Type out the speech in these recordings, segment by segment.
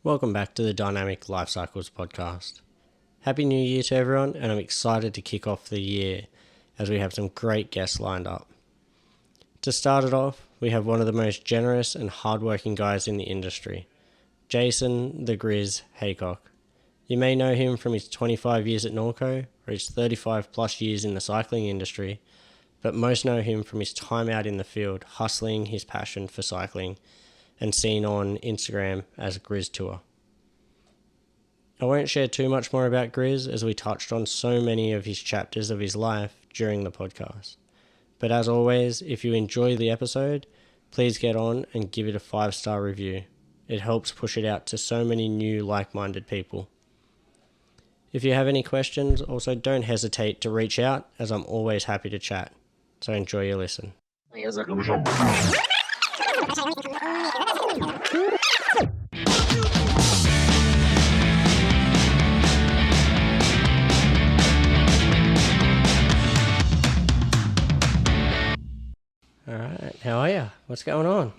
Welcome back to the Dynamic Life Cycles podcast. Happy New Year to everyone, and I'm excited to kick off the year as we have some great guests lined up. To start it off, we have one of the most generous and hardworking guys in the industry, Jason the Griz Haycock. You may know him from his 25 years at Norco or his 35 plus years in the cycling industry, but most know him from his time out in the field hustling his passion for cycling and seen on Instagram as Griz Tour. I won't share too much more about Griz as we touched on so many of his chapters of his life during the podcast. But as always, if you enjoy the episode, please get on and give it a 5-star review. It helps push it out to so many new like-minded people. If you have any questions, also don't hesitate to reach out as I'm always happy to chat. So enjoy your listen. All right, how are you? What's going on?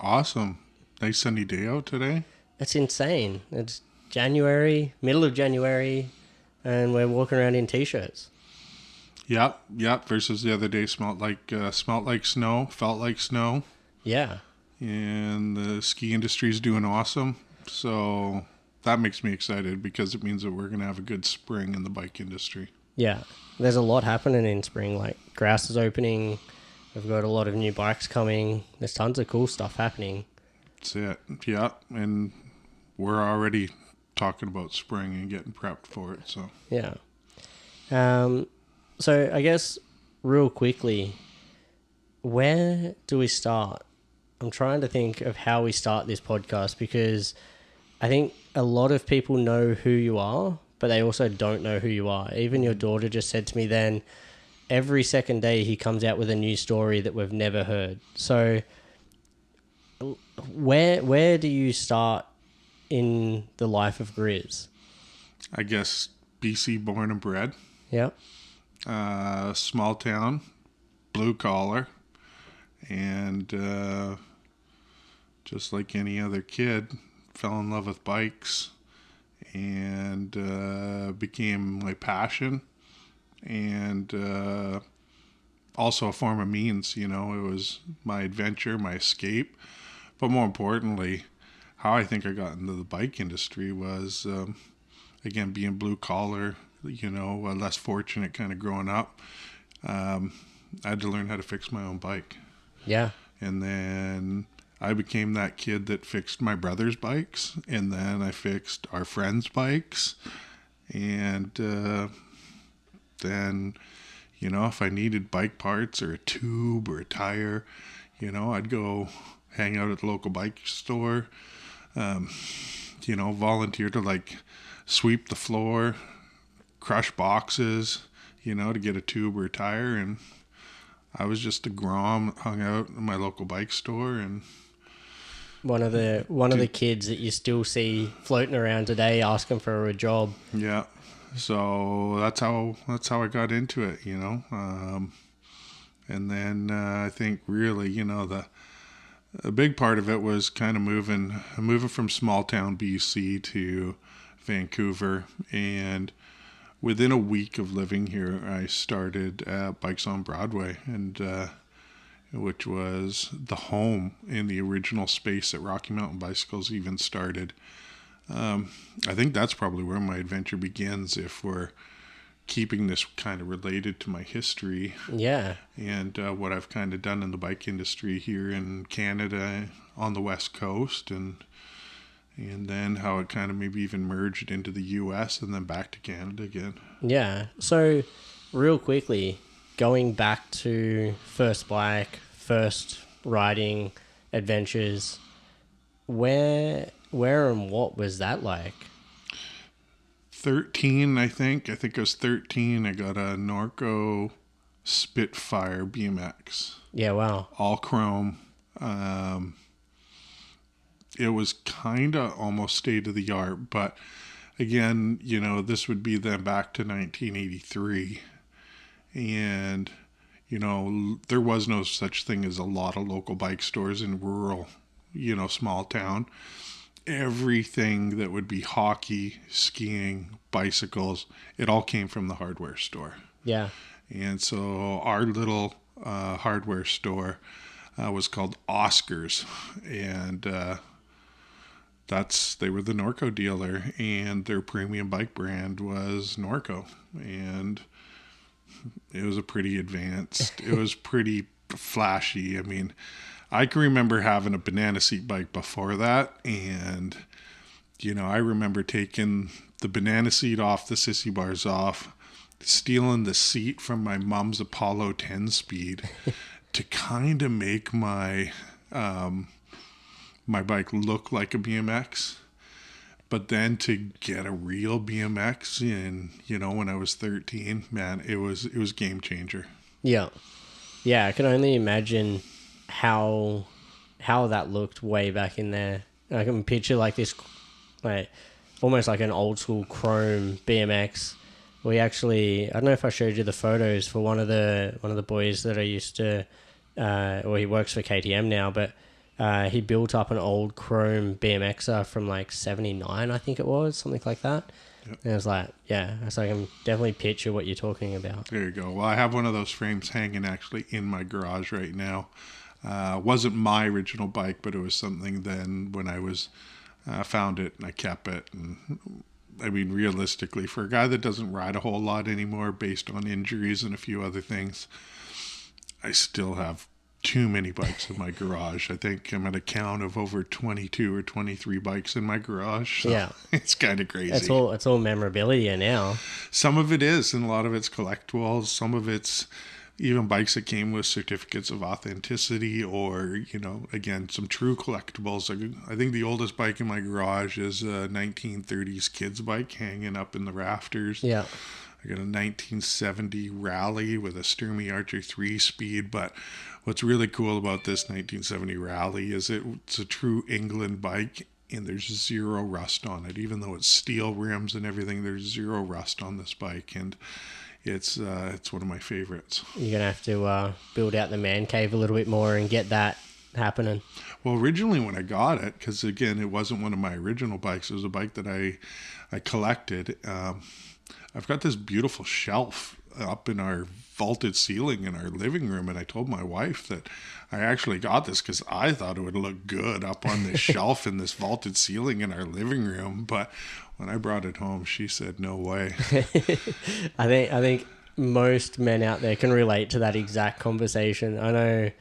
Awesome. Nice sunny day out today. It's insane. It's January, middle of January, and we're walking around in t-shirts. Yep. Versus the other day smelled like snow, felt like snow. Yeah. And the ski industry is doing awesome. So that makes me excited because it means that we're going to have a good spring in the bike industry. Yeah. There's a lot happening in spring. Like grass is opening. We've got a lot of new bikes coming. There's tons of cool stuff happening. That's it. Yeah. And we're already talking about spring and getting prepped for it. So yeah. So I guess real quickly, where do we start? I'm trying to think of how we start this podcast because I think a lot of people know who you are, but they also don't know who you are. Even your daughter just said to me then, every second day he comes out with a new story that we've never heard. So where do you start in the life of Griz? I guess BC born and bred. Yeah. Small town, blue collar, and just like any other kid, fell in love with bikes and became my passion and also a form of means. It was my adventure, my escape, but more importantly, how I think I got into the bike industry was again being blue collar, less fortunate kind of growing up. I had to learn how to fix my own bike. Yeah. And then I became that kid that fixed my brother's bikes, and then I fixed our friends' bikes, and then, if I needed bike parts or a tube or a tire, I'd go hang out at the local bike store, volunteer to sweep the floor, crush boxes, to get a tube or a tire. And I was just a grom, hung out in my local bike store. And one of the kids that you still see floating around today asking for a job. Yeah. So that's how I got into it, and then I think really, a big part of it was kind of moving from small town BC to Vancouver, and within a week of living here, I started at Bikes on Broadway, and which was the home in the original space that Rocky Mountain Bicycles even started. I think that's probably where my adventure begins if we're keeping this kind of related to my history. Yeah. And what I've kind of done in the bike industry here in Canada on the West Coast, and then how it kind of maybe even merged into the US and then back to Canada again. Yeah. So real quickly, going back to first bike, first riding adventures, where and what was that like? 13, I think. I was 13. I got a Norco Spitfire BMX. Yeah, wow. All chrome. It was kind of almost state of the art, but again, this would be then back to 1983. And, there was no such thing as a lot of local bike stores in rural, small town. everything that would be hockey, skiing, bicycles, it all came from the hardware store. Yeah. And so our little hardware store was called Oscars, and they were the Norco dealer, and their premium bike brand was Norco, and it was a pretty advanced. It was pretty flashy. I mean, I can remember having a banana seat bike before that, and I remember taking the banana seat off, the sissy bars off, stealing the seat from my mom's Apollo 10 Speed to kind of make my my bike look like a BMX. But then to get a real BMX when I was 13, man, it was game changer. Yeah. Yeah, I can only imagine how that looked way back in there. I can picture like this, like almost like an old school chrome BMX. We actually, I don't know if I showed you the photos for one of the boys that I used to, he works for KTM now, but he built up an old chrome BMXer from like 79, I think it was, something like that. Yep. And I was like, so I can definitely picture what you're talking about. There you go. Well, I have one of those frames hanging actually in my garage right now. Wasn't my original bike, but it was something then when I was found it and I kept it. And I mean, realistically, for a guy that doesn't ride a whole lot anymore based on injuries and a few other things, I still have too many bikes in my garage. I think I'm at a count of over 22 or 23 bikes in my garage. So yeah. It's kind of crazy. It's all memorabilia now. Some of it is, and a lot of it's collectibles. Some of it's even bikes that came with certificates of authenticity or, again, some true collectibles. I think the oldest bike in my garage is a 1930s kids bike hanging up in the rafters. Yeah. I got a 1970 Rally with a Sturmey Archer 3-speed, but what's really cool about this 1970 Rally is it's a true England bike, and there's zero rust on it. Even though it's steel rims and everything, there's zero rust on this bike, and it's one of my favorites. You're gonna have to build out the man cave a little bit more and get that happening. Well, originally when I got it, because again, it wasn't one of my original bikes. It was a bike that I collected. I've got this beautiful shelf up in our vaulted ceiling in our living room, and I told my wife that I actually got this because I thought it would look good up on this shelf in this vaulted ceiling in our living room. But when I brought it home, she said, "No way." I think most men out there can relate to that exact conversation. I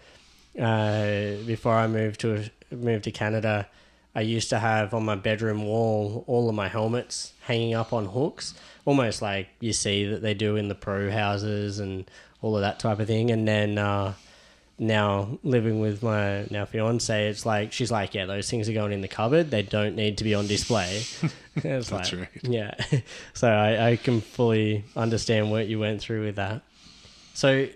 know before I moved to Canada, I used to have on my bedroom wall all of my helmets hanging up on hooks, almost like you see that they do in the pro houses and all of that type of thing. And then now living with my now fiance, it's like she's like, yeah, those things are going in the cupboard. They don't need to be on display. It's That's like, right. Yeah. So I can fully understand what you went through with that. So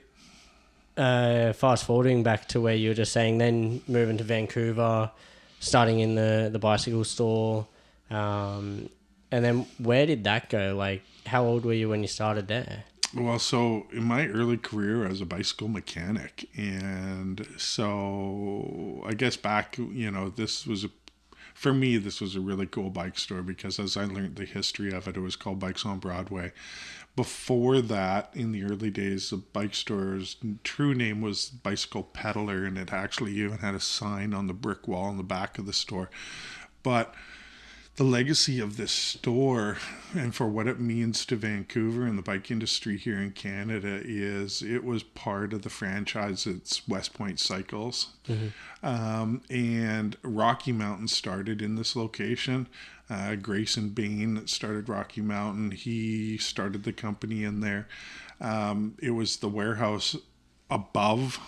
fast forwarding back to where you were just saying, then moving to Vancouver, starting in the bicycle store, and then where did that go? Like, how old were you when you started there? Well, so in my early career, I was a bicycle mechanic, and so I guess back, for me, this was a really cool bike store because as I learned the history of it, it was called Bikes on Broadway. Before that, in the early days, the bike store's true name was Bicycle Peddler, and it actually even had a sign on the brick wall in the back of the store. But the legacy of this store and for what it means to Vancouver and the bike industry here in Canada is it was part of the franchise. It's West Point Cycles. Mm-hmm. And Rocky Mountain started in this location. Grayson Bain started Rocky Mountain. He started the company in there. It was the warehouse above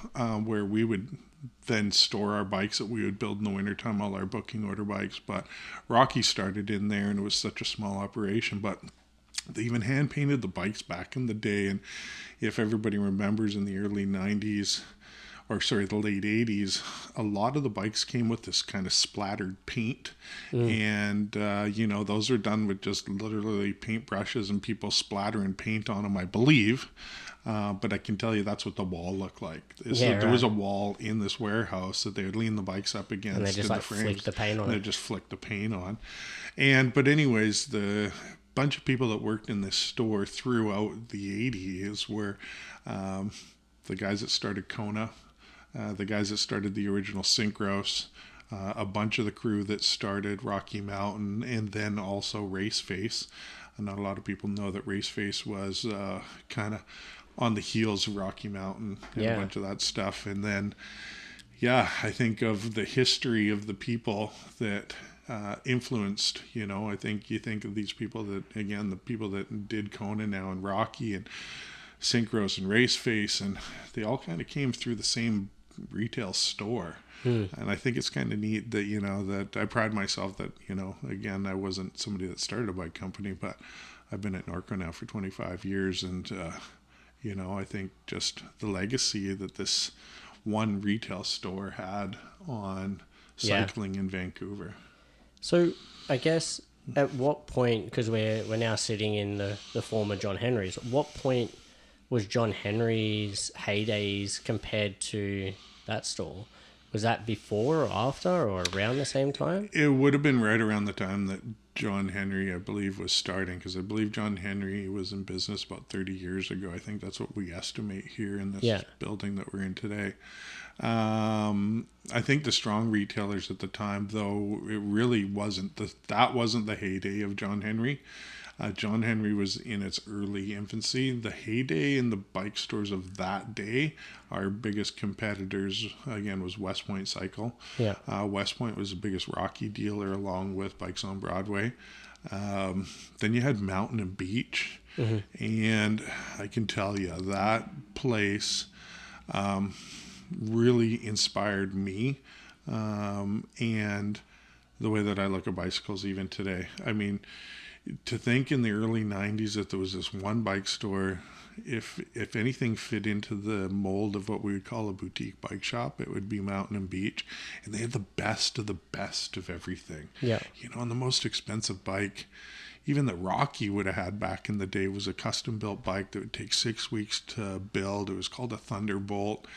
where we would then store our bikes that we would build in the wintertime, all our booking order bikes. But Rocky started in there, and it was such a small operation. But they even hand painted the bikes back in the day. And if everybody remembers in the early 90s, or sorry, the late 80s, a lot of the bikes came with this kind of splattered paint. And, those are done with just literally paintbrushes and people splattering paint on them, I believe. But I can tell you that's what the wall looked like. There was a wall in this warehouse that they would lean the bikes up against, and they just the frames, flick the paint on. They just flick the paint on. But anyways, the bunch of people that worked in this store throughout the 80s were the guys that started Kona, the guys that started the original Synchros, a bunch of the crew that started Rocky Mountain, and then also Raceface. And not a lot of people know that Raceface was kind of on the heels of Rocky Mountain and a bunch of that stuff. And then, I think of the history of the people that influenced, I think you think of these people that, again, the people that did Kona now and Rocky and Synchros and Raceface, and they all kind of came through the same retail store. And I think it's kind of neat that, that I pride myself that, again, I wasn't somebody that started a bike company, but I've been at Norco now for 25 years. And, I think just the legacy that this one retail store had on cycling in Vancouver. So I guess at what point, because we're now sitting in the former John Henry's, at what point was John Henry's heydays compared to that store? Was that before or after or around the same time? It would have been right around the time that John Henry, I believe, was starting, because I believe John Henry was in business about 30 years ago. I think that's what we estimate here in this building that we're in today. I think the strong retailers at the time, though, it really wasn't that wasn't the heyday of John Henry. John Henry was in its early infancy. The heyday in the bike stores of that day, our biggest competitors, again, was West Point Cycle. West Point was the biggest Rocky dealer along with Bikes on Broadway. Then you had Mountain and Beach. And I can tell you that place really inspired me and the way that I look at bicycles even today. I mean, to think in the early 90s that there was this one bike store, if anything fit into the mold of what we would call a boutique bike shop, it would be Mountain and Beach. And they had the best of everything. And the most expensive bike, even that Rocky would have had back in the day, was a custom built bike that would take 6 weeks to build. It was called a Thunderbolt.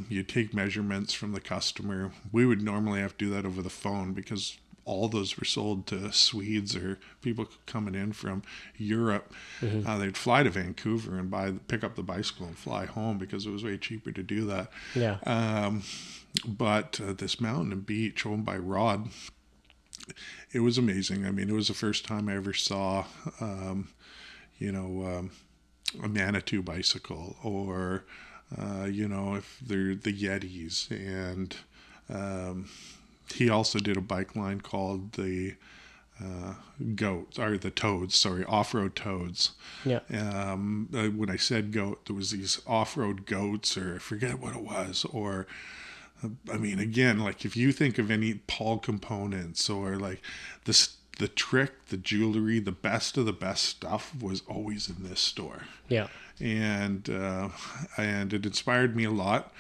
You'd take measurements from the customer. We would normally have to do that over the phone because all those were sold to Swedes or people coming in from Europe. They'd fly to Vancouver and pick up the bicycle and fly home because it was way cheaper to do that. But this Mountain and Beach owned by Rod, it was amazing. I mean, it was the first time I ever saw, a Manitou bicycle or, if they're the Yetis. And he also did a bike line called the off-road toads. When I said goat, there was these off-road goats, or I forget what it was, or I mean, again, like if you think of any Paul components or like the trick, the jewelry, the best of the best stuff was always in this store. And it inspired me a lot.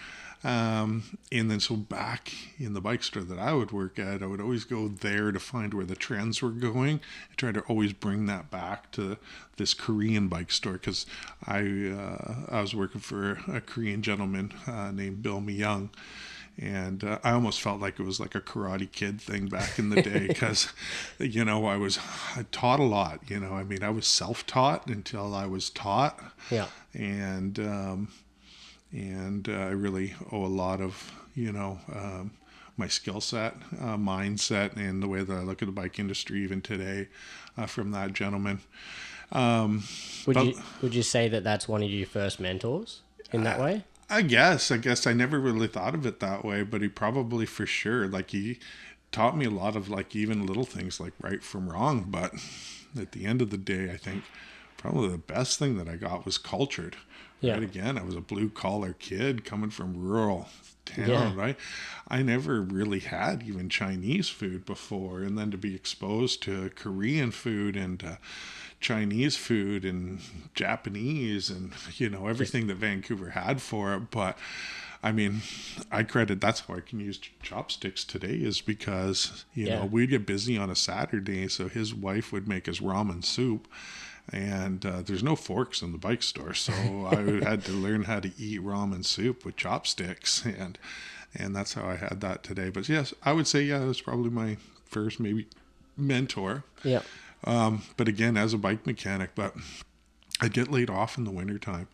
And then so back in the bike store that I would work at, I would always go there to find where the trends were going and try to always bring that back to this Korean bike store, because I was working for a Korean gentleman named Bill Mi-young. And I almost felt like it was like a Karate Kid thing back in the day because, I taught a lot. I mean, I was self-taught until I was taught. And I really owe a lot of, my skill set, mindset, and the way that I look at the bike industry even today from that gentleman. Would you say that that's one of your first mentors in that way? I guess I never really thought of it that way, but he probably for sure, like he taught me a lot of like even little things like right from wrong. But at the end of the day, I think probably the best thing that I got was cultured. Right? Again, I was a blue collar kid coming from rural town, right? I never really had even Chinese food before. And then to be exposed to Korean food and Chinese food and Japanese and, everything that Vancouver had for it. But I mean, that's how I can use chopsticks today, is because, you know, we'd get busy on a Saturday. So his wife would make us ramen soup, and there's no forks in the bike store. So I had to learn how to eat ramen soup with chopsticks. And that's how I had that today. But yes, I would say, that's probably my first maybe mentor. Yeah. But again, as a bike mechanic, but I'd get laid off in the wintertime,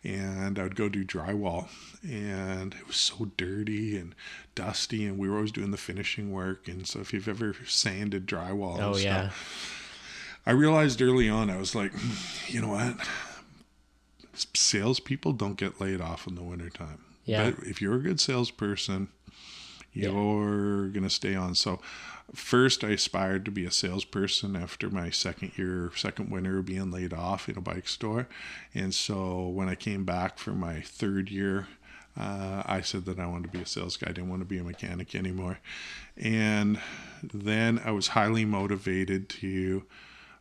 and I would go do drywall, and it was so dirty and dusty, and we were always doing the finishing work. And so if you've ever sanded drywall and stuff, I realized early on, I was like, you know what? Salespeople don't get laid off in the wintertime. Yeah. But if you're a good salesperson, you're going to stay on. So first I aspired to be a salesperson after my second winter of being laid off in a bike store. And so when I came back for my third year, I said that I wanted to be a sales guy. I didn't want to be a mechanic anymore. And then I was highly motivated to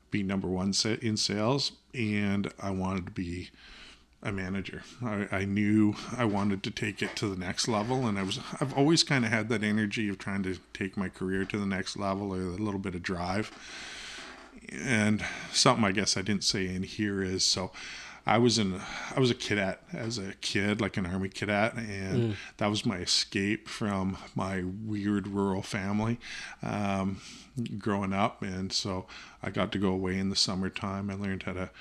be number one in sales, and I wanted to be a manager. I knew I wanted to take it to the next level, and I've always kind of had that energy of trying to take my career to the next level, or a little bit of drive. And something I guess I didn't say in here is, so I was a cadet as a kid, like an Army cadet, and that was my escape from my weird rural family growing up. And so I got to go away in the summertime. I learned how to,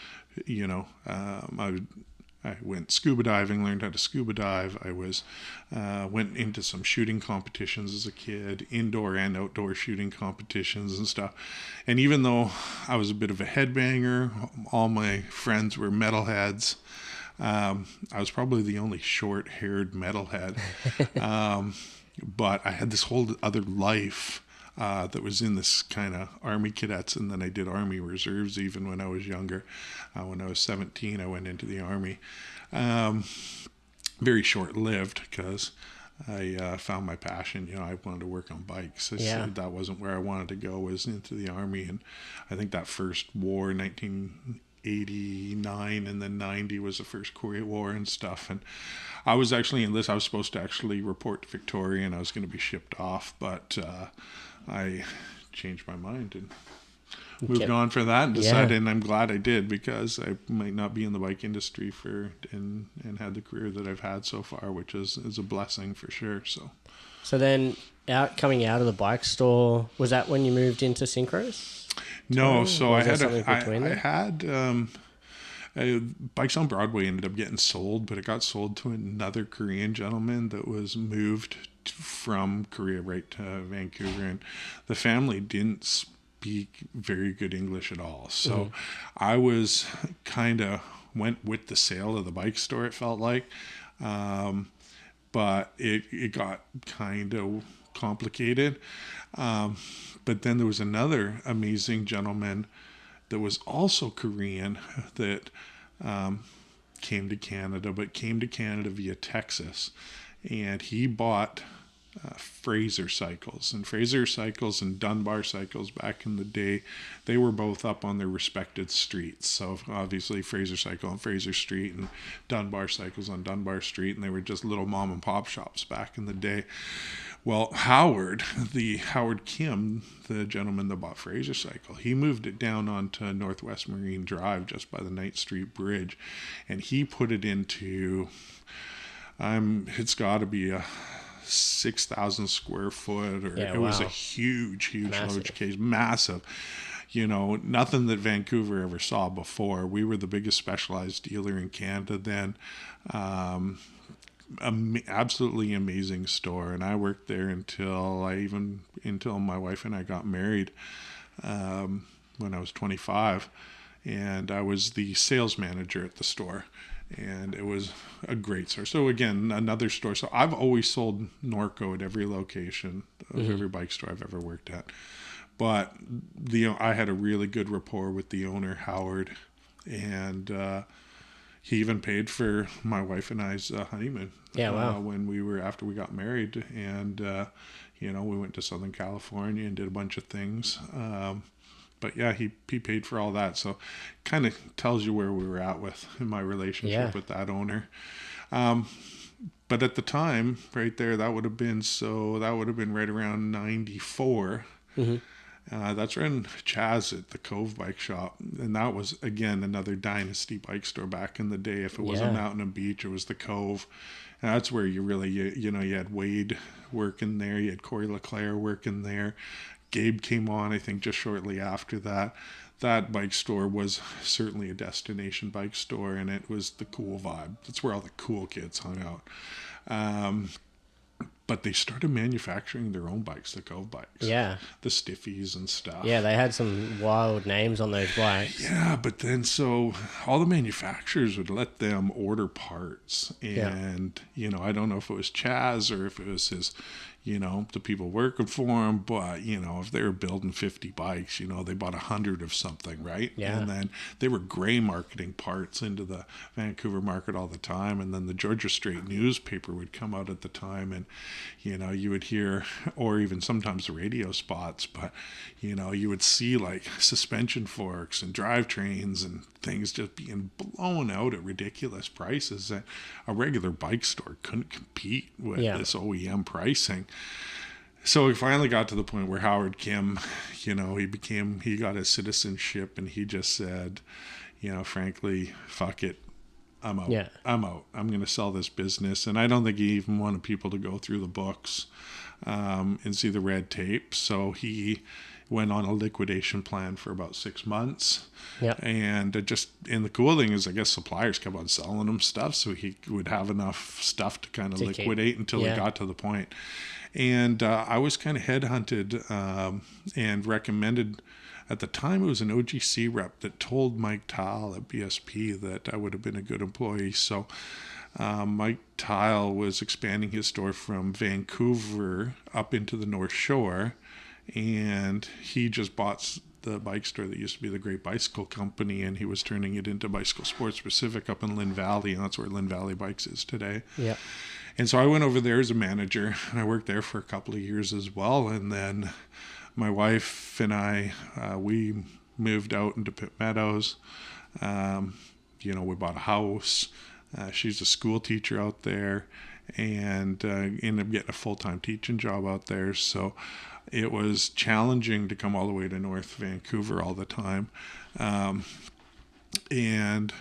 I went scuba diving, learned how to scuba dive. I went into some shooting competitions as a kid, indoor and outdoor shooting competitions and stuff. And even though I was a bit of a headbanger, all my friends were metalheads. I was probably the only short-haired metalhead. But I had this whole other life that was in this kind of Army cadets, and then I did Army Reserves even when I was younger. When I was 17, I went into the Army. Very short-lived, because I found my passion. I wanted to work on bikes. That wasn't where I wanted to go, was into the Army. And I think that first war, 1989 and then 90, was the first Korea War and stuff. And I was actually I was supposed to actually report to Victoria, and I was going to be shipped off, but I changed my mind and moved on for that, and decided, and I'm glad I did, because I might not be in the bike industry and had the career that I've had so far, which is a blessing for sure. So then coming out of the bike store, was that when you moved into synchros? No, so I had Bikes on Broadway ended up getting sold, but it got sold to another Korean gentleman that was moved from Korea right to Vancouver, and the family didn't speak very good English at all. So I was kind of went with the sale of the bike store, it felt like, but it got kind of complicated. But then there was another amazing gentleman that was also Korean that came to Canada via Texas, and he bought Fraser cycles. And Fraser cycles and Dunbar cycles back in the day, they were both up on their respected streets. So obviously Fraser cycle on Fraser Street, and Dunbar cycles on Dunbar Street, and they were just little mom and pop shops back in the day. Well, Howard Kim, the gentleman that bought Fraser cycle, he moved it down onto Northwest Marine Drive, just by the Knight Street Bridge, and he put it into, it's got to be a 6,000 square foot, or it was a huge large case, massive. Nothing that Vancouver ever saw before. We were the biggest specialized dealer in Canada then. Absolutely amazing store, and I worked there until my wife and I got married when I was 25, and I was the sales manager at the store, and it was a great store. So again, another store. So I've always sold Norco at every location of every bike store I've ever worked at, but I had a really good rapport with the owner, Howard, and he even paid for my wife and I's honeymoon. After we got married, and we went to Southern California and did a bunch of things. But yeah, he paid for all that. So kind of tells you where we were at in my relationship with that owner. But at the time, right there, that would have been right around 94. Mm-hmm. That's when Chaz at the Cove Bike Shop, and that was again another dynasty bike store back in the day. If it was a mountain and beach, it was the Cove. And that's where you really, you had Wade working there, you had Corey LeClaire working there. Gabe came on, I think, just shortly after that. That bike store was certainly a destination bike store, and it was the cool vibe. That's where all the cool kids hung out. But they started manufacturing their own bikes, the Cove bikes. Yeah. The Stiffies and stuff. Yeah, they had some wild names on those bikes. Yeah, but then so all the manufacturers would let them order parts. And, I don't know if it was Chaz or if it was his, the people working for him. But, if they were building 50 bikes, they bought 100 of something, right? Yeah. And then they were gray marketing parts into the Vancouver market all the time. And then the Georgia Straight newspaper would come out at the time, and, you would hear, or even sometimes the radio spots, but, you would see like suspension forks and drivetrains and things just being blown out at ridiculous prices that a regular bike store couldn't compete with this OEM pricing. So we finally got to the point where Howard Kim, he got his citizenship, and he just said, frankly, fuck it. I'm out. Yeah. I'm out. I'm going to sell this business. And I don't think he even wanted people to go through the books and see the red tape. So he went on a liquidation plan for about 6 months. Yeah. And the cool thing is, I guess suppliers kept on selling him stuff, so he would have enough stuff to kind of liquidate until he got to the point. And I was kind of headhunted and recommended. At the time, it was an OGC rep that told Mike Tile at BSP that I would have been a good employee. So Mike Tile was expanding his store from Vancouver up into the North Shore, and he just bought the bike store that used to be the Great Bicycle Company, and he was turning it into Bicycle Sports Pacific up in Lynn Valley, and that's where Lynn Valley Bikes is today. Yeah. And so I went over there as a manager, and I worked there for a couple of years as well, and then my wife and I, we moved out into Pitt Meadows. We bought a house. She's a school teacher out there, and ended up getting a full-time teaching job out there. So it was challenging to come all the way to North Vancouver all the time. And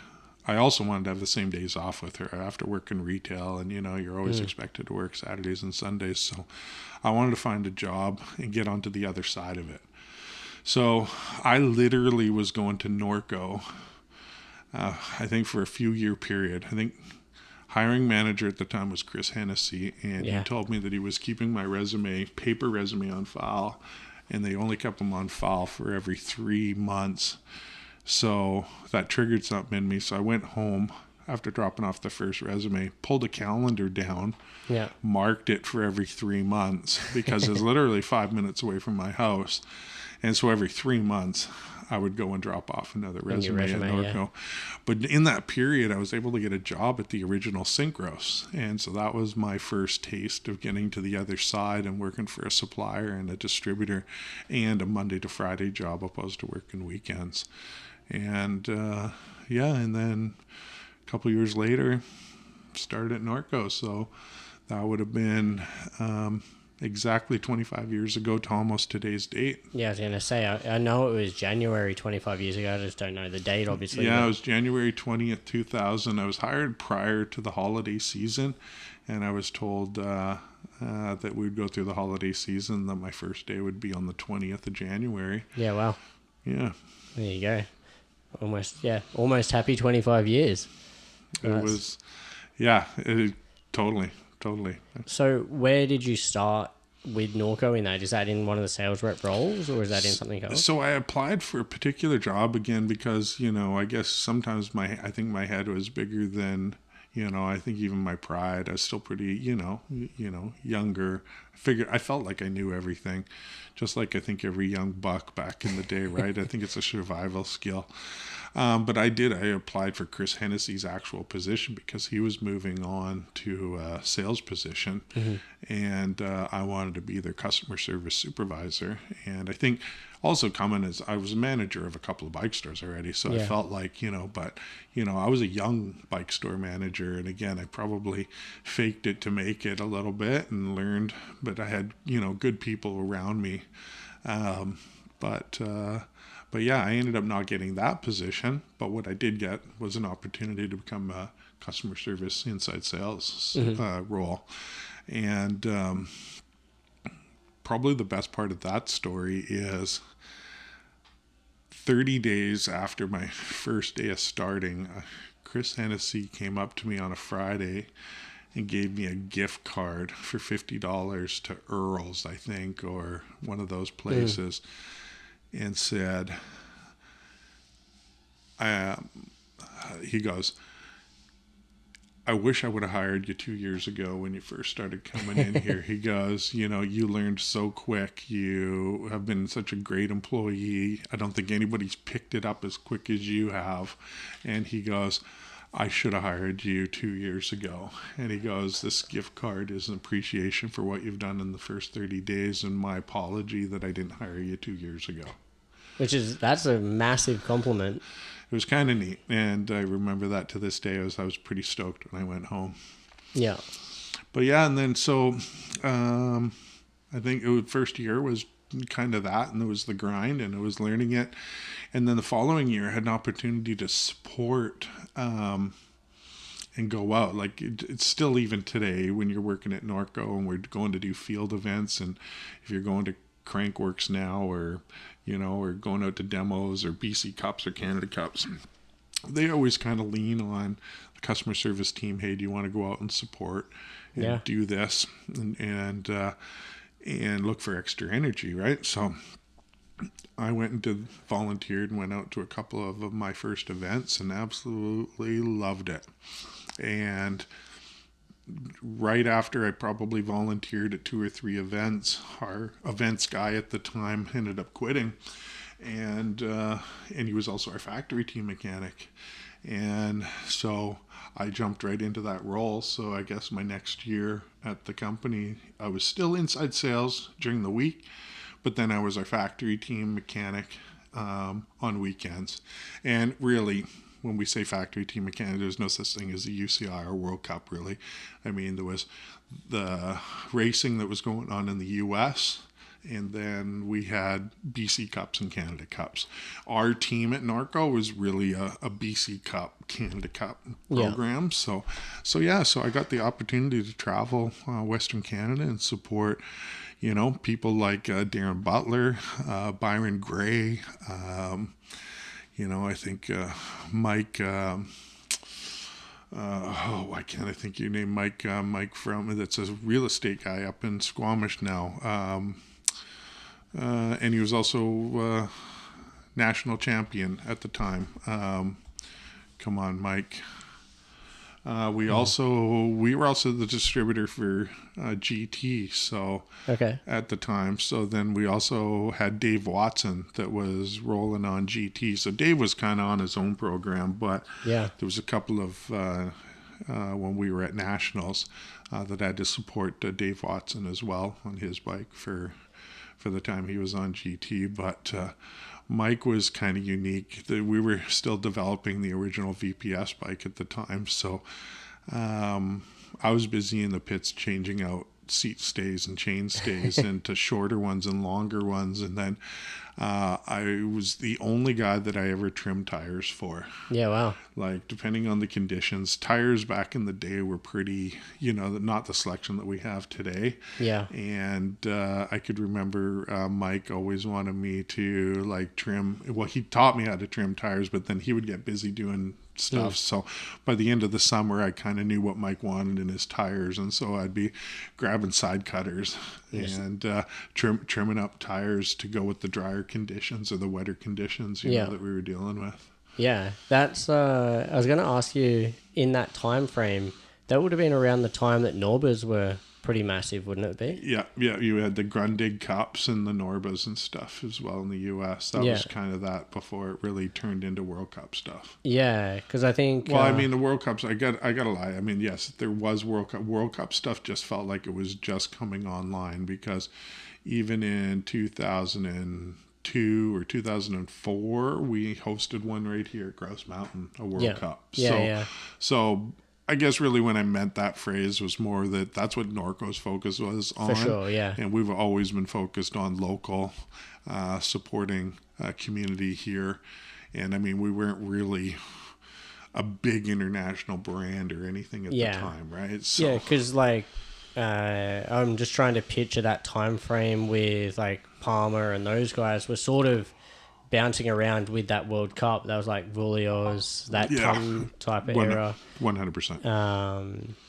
I also wanted to have the same days off with her after working retail, and you're always expected to work Saturdays and Sundays. So I wanted to find a job and get onto the other side of it. So I literally was going to Norco, I think for a few-year period. I think hiring manager at the time was Chris Hennessy, and he told me that he was keeping my paper resume on file, and they only kept them on file for every 3 months. So that triggered something in me. So I went home after dropping off the first resume, pulled a calendar down, marked it for every 3 months, because it's literally 5 minutes away from my house. And so every 3 months, I would go and drop off another resume at Norco. Yeah. But in that period, I was able to get a job at the original Synchros. And so that was my first taste of getting to the other side and working for a supplier and a distributor, and a Monday to Friday job opposed to working weekends. And and then a couple years later, started at Norco. So that would have been exactly 25 years ago to almost today's date. Yeah, I was going to say, I know it was January 25 years ago. I just don't know the date, obviously. Yeah, it was January 20th, 2000. I was hired prior to the holiday season, and I was told that we'd go through the holiday season, that my first day would be on the 20th of January. Yeah, wow. Yeah. There you go. Almost happy 25 years. It was, totally. So where did you start with Norco in that? Is that in one of the sales rep roles, or is that in something else? So I applied for a particular job again because, I guess sometimes I think my head was bigger than, I think even my pride. I was still pretty, younger. I felt like I knew everything, just like I think every young buck back in the day, right? I think it's a survival skill. But I applied for Chris Hennessy's actual position because he was moving on to a sales position, and I wanted to be their customer service supervisor. And I think also coming as I was a manager of a couple of bike stores already, so I felt like, but I was a young bike store manager, and again, I probably faked it to make it a little bit and learned, but I had good people around me, but yeah, I ended up not getting that position, but what I did get was an opportunity to become a customer service inside sales role, and probably the best part of that story is 30 days after my first day of starting, Chris Hennessy came up to me on a Friday and gave me a gift card for $50 to Earl's, I think, or one of those places, and said, he goes, I wish I would have hired you 2 years ago when you first started coming in here. He goes, you learned so quick. You have been such a great employee. I don't think anybody's picked it up as quick as you have. And he goes, I should have hired you 2 years ago. And he goes, this gift card is an appreciation for what you've done in the first 30 days and my apology that I didn't hire you 2 years ago. That's a massive compliment. It was kind of neat, and I remember that to this day. I was pretty stoked when I went home. Yeah. But yeah, and then so I think first year was kind of that, and it was the grind, and it was learning it. And then the following year, I had an opportunity to support and go out. Like it's still even today when you're working at Norco and we're going to do field events, and if you're going to Crankworks now, or or going out to demos or BC Cups or Canada Cups, they always kind of lean on the customer service team. Hey, do you want to go out and support and do this and look for extra energy, right? So I went and volunteered and went out to a couple of my first events and absolutely loved it. And right after I probably volunteered at 2 or 3 events, our events guy at the time ended up quitting, and he was also our factory team mechanic, and so I jumped right into that role. So I guess my next year at the company, I was still inside sales during the week, but then I was our factory team mechanic on weekends. And really, when we say factory team mechanic, there's no such thing as a UCI or World Cup, really. I mean, there was the racing that was going on in the U.S., and then we had BC Cups and Canada Cups. Our team at Norco was really a BC Cup, Canada Cup program. So I got the opportunity to travel Western Canada and support, people like Darren Butler, Byron Gray, I think Mike, why can't I think your name? Mike from, that's a real estate guy up in Squamish now. And he was also national champion at the time. Come on, Mike. We were also the distributor for GT, so at the time. So then we also had Dave Watson that was rolling on GT. So Dave was kind of on his own program, but there was a couple of when we were at nationals that had to support Dave Watson as well on his bike for the time he was on GT. But Mike was kind of unique. We were still developing the original VPS bike at the time, so I was busy in the pits changing out seat stays and chain stays into shorter ones and longer ones, and then I was the only guy that I ever trimmed tires for. Yeah, wow. Like, depending on the conditions, tires back in the day were pretty, not the selection that we have today. Yeah. And I could remember Mike always wanted me to trim. Well, he taught me how to trim tires, but then he would get busy doing stuff. So by the end of the summer, I kind of knew what Mike wanted in his tires, and so I'd be grabbing side cutters and trimming up tires to go with the drier conditions or the wetter conditions that we were dealing with. Yeah, that's I was going to ask you, in that time frame, that would have been around the time that Norbers were pretty massive, wouldn't it be? Yeah. You had the Grundig Cups and the Norbas and stuff as well in the U.S. That was kind of that before it really turned into World Cup stuff. Yeah, because I think... Well, I mean, the World Cups, I gotta lie. I mean, yes, there was World Cup. World Cup stuff just felt like it was just coming online, because even in 2000 and 2002 or 2004, we hosted one right here at Grouse Mountain, a World Cup. So I guess really when I meant that phrase was more that that's what Norco's focus was on. For sure, yeah. And we've always been focused on local, supporting community here. And I mean, we weren't really a big international brand or anything at the time, right? So, yeah, because like I'm just trying to picture that time frame with like Palmer and those guys were sort of bouncing around with that World Cup. That was like Vulios, that type of era. 100%.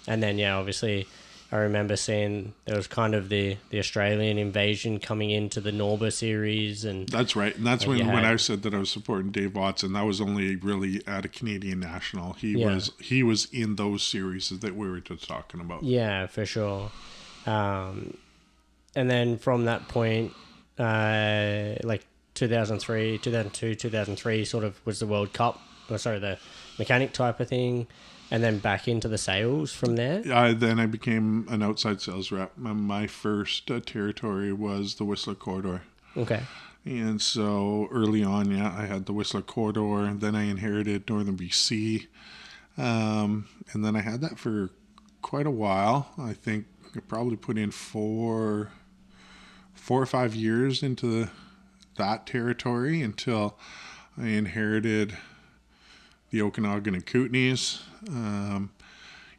And then obviously I remember seeing there was kind of the Australian invasion coming into the Norba series, and that's right. And that's when I said that I was supporting Dave Watson, that was only really at a Canadian national. He was in those series that we were just talking about. Yeah, for sure. And then from that point, like 2003, 2002, 2003 sort of was the World Cup, the mechanic type of thing. And then back into the sales from there? Then I became an outside sales rep. My first territory was the Whistler Corridor. Okay. And so early on, I had the Whistler Corridor. And then I inherited Northern BC. And then I had that for quite a while. I think I probably put in 4 or 5 years into that territory until I inherited the Okanagan and Kootenays.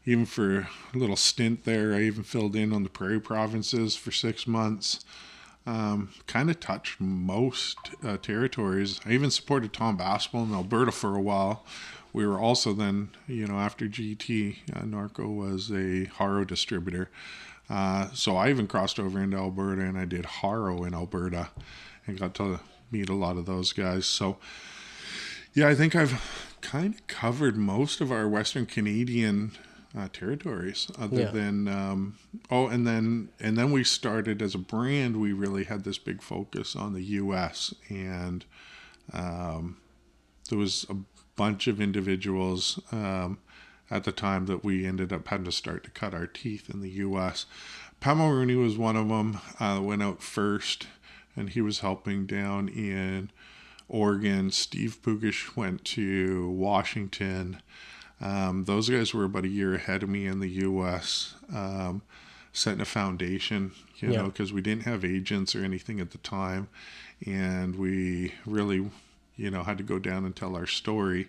Even for a little stint there, I even filled in on the Prairie Provinces for 6 months. Kind of touched most territories. I even supported Tom Basketball in Alberta for a while. We were also then, after GT, Norco was a Haro distributor. So I even crossed over into Alberta and I did Haro in Alberta and got to meet a lot of those guys. So yeah, I think I've kind of covered most of our Western Canadian territories other than and then we started as a brand. We really had this big focus on the US, and there was a bunch of individuals at the time that we ended up having to start to cut our teeth in the US. Pat Mulrooney was one of them. Went out first, and he was helping down in Oregon. Steve Pugish went to Washington. Those guys were about a year ahead of me in the U.S., setting a foundation, because we didn't have agents or anything at the time. And we really, had to go down and tell our story,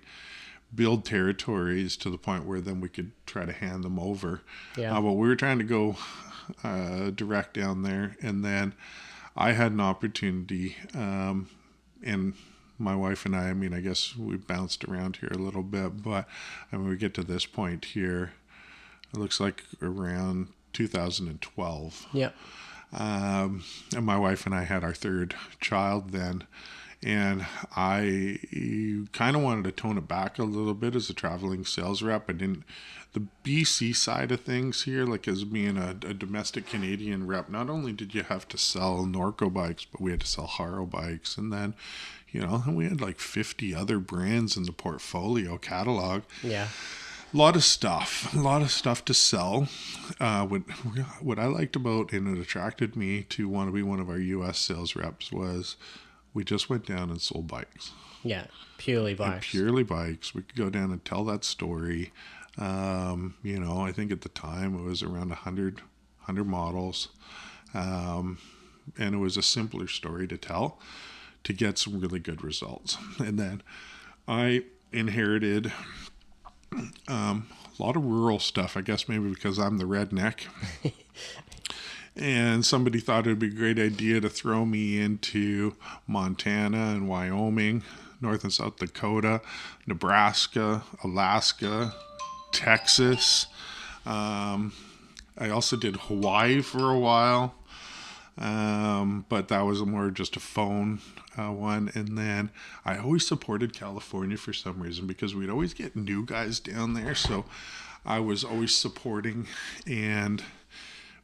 build territories to the point where then we could try to hand them over. But we were trying to go direct down there. And then I had an opportunity, and my wife and I guess we bounced around here a little bit, but we get to this point here, it looks like around 2012. Yeah. And my wife and I had our third child then, and I kind of wanted to tone it back a little bit as a traveling sales rep. The BC side of things here, like as being a domestic Canadian rep, not only did you have to sell Norco bikes, but we had to sell Haro bikes. And then, and we had like 50 other brands in the portfolio catalog. Yeah. A lot of stuff to sell. What I liked about, and it attracted me to want to be one of our U.S. sales reps, was we just went down and sold bikes. Yeah, purely bikes. And purely bikes. We could go down and tell that story. I think at the time it was around 100 models. And it was a simpler story to tell to get some really good results. And then I inherited a lot of rural stuff, I guess maybe because I'm the redneck. And somebody thought it would be a great idea to throw me into Montana and Wyoming, North and South Dakota, Nebraska, Alaska, Texas. I also did Hawaii for a while, but that was more just a phone one. And then I always supported California for some reason because we'd always get new guys down there. So I was always supporting, and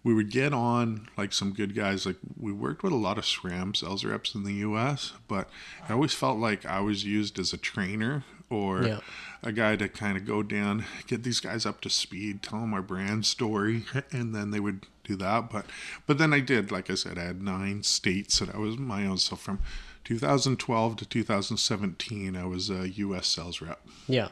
we would get on like some good guys. Like we worked with a lot of SRAM sales reps in the US, but I always felt like I was used as a trainer or a guy to kind of go down, get these guys up to speed, tell them our brand story, and then they would do that. But then I did, like I said, I had 9 states that I was my own. So from 2012 to 2017, I was a U.S. sales rep. Yeah.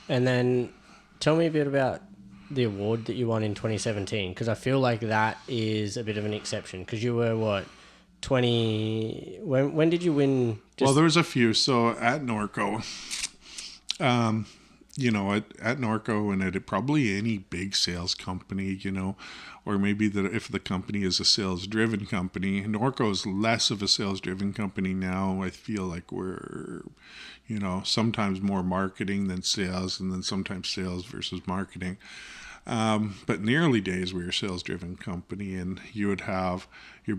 And then tell me a bit about the award that you won in 2017, because I feel like that is a bit of an exception, because you were, what, 20... When did you win? Well, there was a few. So at Norco, at Norco and at probably any big sales company, or maybe that if the company is a sales-driven company, Norco is less of a sales-driven company now. I feel like we're, sometimes more marketing than sales, and then sometimes sales versus marketing. But in the early days, we were a sales-driven company, and you would have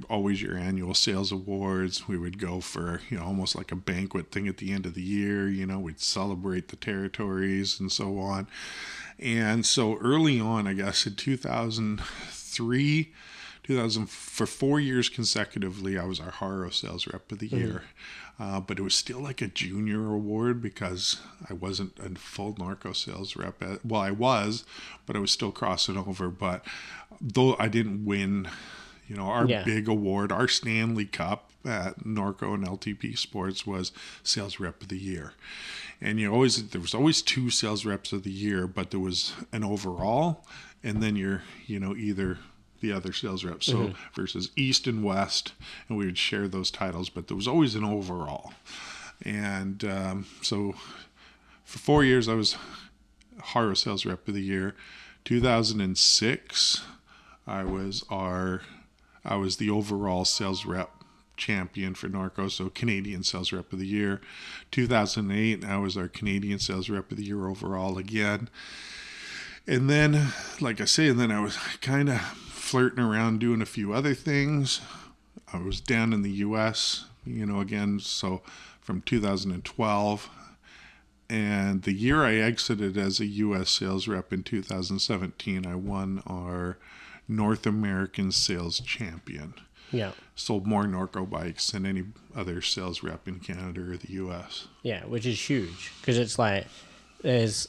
always your annual sales awards. We would go for, almost like a banquet thing at the end of the year. We'd celebrate the territories and so on. And so early on, I guess in 2003, for 4 years consecutively, I was our Haro Sales Rep of the Year. But it was still like a junior award because I wasn't a full Norco sales rep. Well, I was, but I was still crossing over. But though I didn't win, our big award, our Stanley Cup at Norco and LTP Sports was Sales Rep of the Year. And there was always 2 sales reps of the year, but there was an overall, and then you're, either the other sales reps, so versus East and West, and we would share those titles, but there was always an overall. And so for 4 years, I was Haro Sales Rep of the Year. 2006, I was the overall sales rep champion for Norco, so Canadian Sales Rep of the Year. 2008, I was our Canadian Sales Rep of the Year overall again. And then, like I say, I was kind of flirting around doing a few other things. I was down in the U.S., again, so from 2012. And the year I exited as a U.S. sales rep in 2017, I won our North American Sales Champion. Yeah. Sold more Norco bikes than any other sales rep in Canada or the U.S. Yeah, which is huge, because it's like there's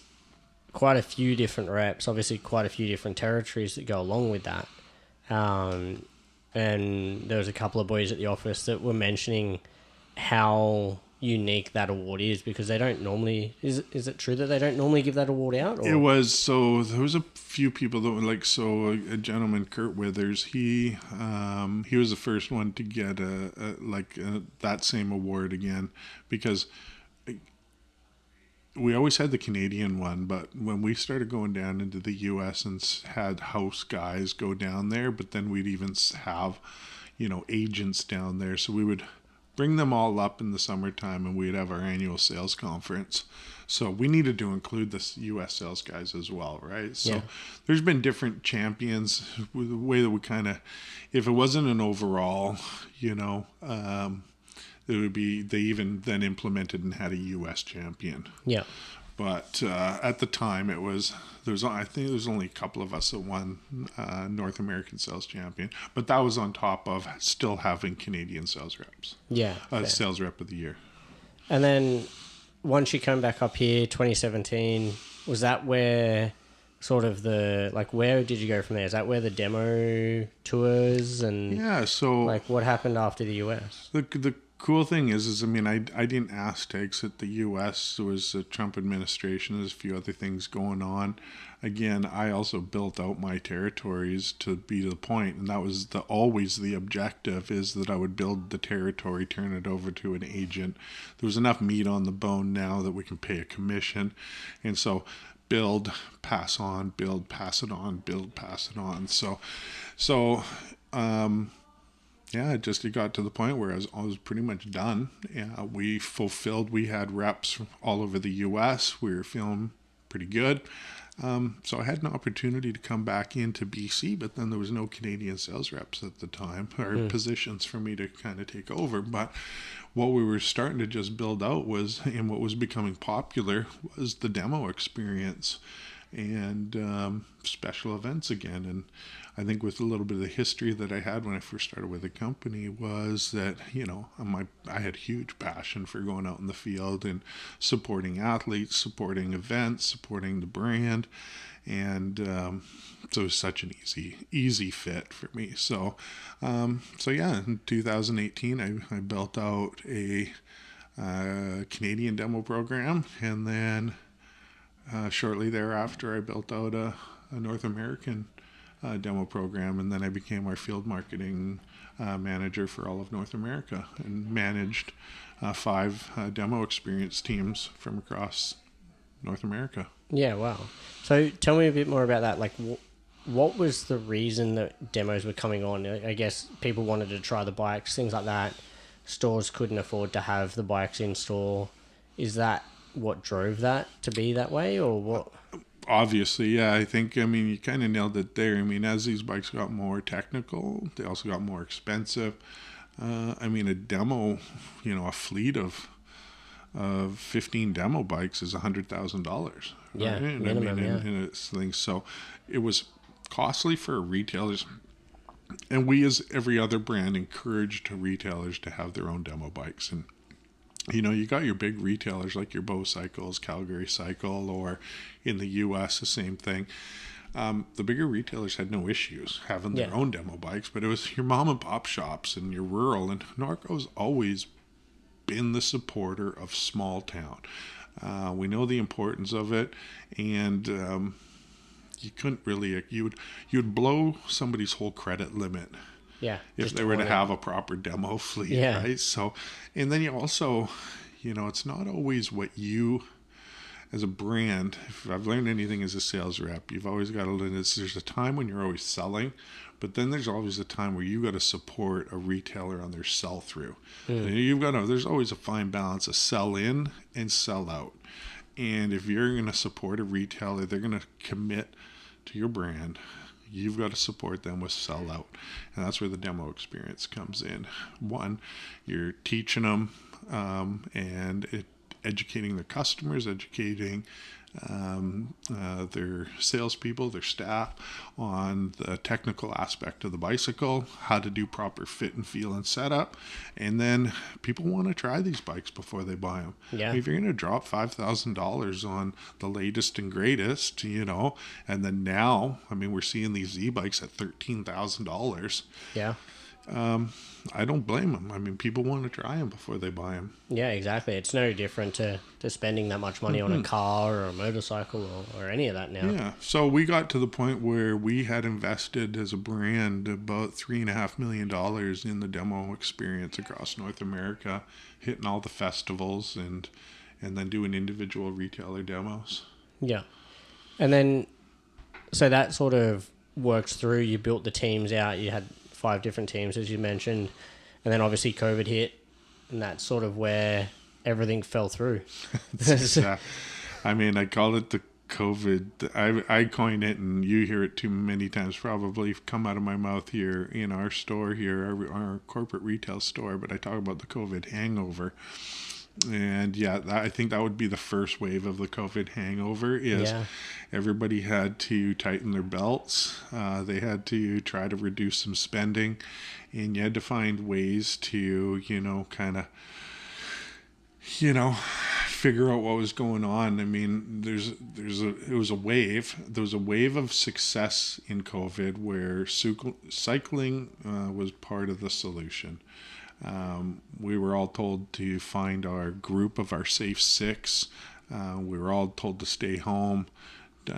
quite a few different reps, obviously quite a few different territories that go along with that. And there was a couple of boys at the office that were mentioning how unique that award is, because they don't normally... Is it true that they don't normally give that award out? Or? It was, so there was a few people that were a gentleman, Kurt Withers, he was the first one to get that same award again, because we always had the Canadian one, but when we started going down into the U.S. and had house guys go down there, but then we'd even have, agents down there. So we would bring them all up in the summertime, and we'd have our annual sales conference. So we needed to include the U.S. sales guys as well, right? So there's been different champions. The way that we kind of, if it wasn't an overall, it would be, they even then implemented and had a U.S. champion. Yeah. But at the time, I think there was only a couple of us that won North American Sales Champion. But that was on top of still having Canadian sales reps. Yeah. Sales Rep of the Year. And then once you come back up here, 2017, was that where sort of where did you go from there? Is that where the demo tours and... Yeah, so... what happened after the US? The cool thing is I didn't ask to exit the U.S. There was a Trump administration. There's a few other things going on. Again, I also built out my territories to be to the point, and that was always the objective, is that I would build the territory, turn it over to an agent. There was enough meat on the bone now that we can pay a commission, and so build, pass on, build, pass it on, build, pass it on. It got to the point where I was pretty much done. Yeah, we had reps all over the U.S. We were feeling pretty good. So I had an opportunity to come back into BC, but then there was no Canadian sales reps at the time, or positions for me to kind of take over. But what we were starting to just build out was, and what was becoming popular, was the demo experience. and special events again. And I think with a little bit of the history that I had when I first started with the company was that, I had huge passion for going out in the field and supporting athletes, supporting events, supporting the brand. And so it was such an easy fit for me. So yeah, in 2018, I built out a Canadian demo program, and then shortly thereafter, I built out a North American demo program, and then I became our field marketing manager for all of North America and managed 5 demo experience teams from across North America. Yeah, wow. So tell me a bit more about that. Like, what was the reason that demos were coming on? I guess people wanted to try the bikes, things like that. Stores couldn't afford to have the bikes in store. Is that what drove that to be that way, or what? Obviously, yeah. I think, you kind of nailed it there. As these bikes got more technical, they also got more expensive. A demo, a fleet of 15 demo bikes is $100,000. Yeah, right? minimum, and it's things. So it was costly for retailers. And we, as every other brand, encouraged retailers to have their own demo bikes. And you got your big retailers like your Bow Cycles, Calgary Cycle, or in the U.S., the same thing. The bigger retailers had no issues having their own demo bikes, but it was your mom and pop shops and your rural. And Norco's always been the supporter of small town. We know the importance of it, and you couldn't really, you would blow somebody's whole credit limit. Yeah. If they were to have a proper demo fleet, right? So, and then you also, it's not always what you, as a brand, if I've learned anything as a sales rep, you've always got to learn this. There's a time when you're always selling, but then there's always a time where you got to support a retailer on their sell through. There's always a fine balance of sell in and sell out. And if you're going to support a retailer, they're going to commit to your brand. You've got to support them with sell out. And that's where the demo experience comes in. One, you're teaching them educating their customers, educating their salespeople, their staff on the technical aspect of the bicycle, how to do proper fit and feel and setup. And then people want to try these bikes before they buy them. Yeah. If you're going to drop $5,000 on the latest and greatest, and then now, we're seeing these e-bikes at $13,000. Yeah. I don't blame them. People want to try them before they buy them. Yeah, exactly. It's no different to spending that much money on a car or a motorcycle or any of that now. Yeah. So we got to the point where we had invested as a brand about $3.5 million in the demo experience across North America, hitting all the festivals and then doing individual retailer demos. Yeah. And then, so that sort of works through, you built the teams out, you had 5 different teams, as you mentioned, and then obviously COVID hit, and that's sort of where everything fell through. I call it the COVID. I coined it, and you hear it too many times probably come out of my mouth here in our store here, our corporate retail store, but I talk about the COVID hangover. And I think that would be the first wave of the COVID hangover is everybody had to tighten their belts. They had to try to reduce some spending, and you had to find ways to, figure out what was going on. It was a wave. There was a wave of success in COVID where cycling was part of the solution. We were all told to find our group of our safe 6. We were all told to stay home. So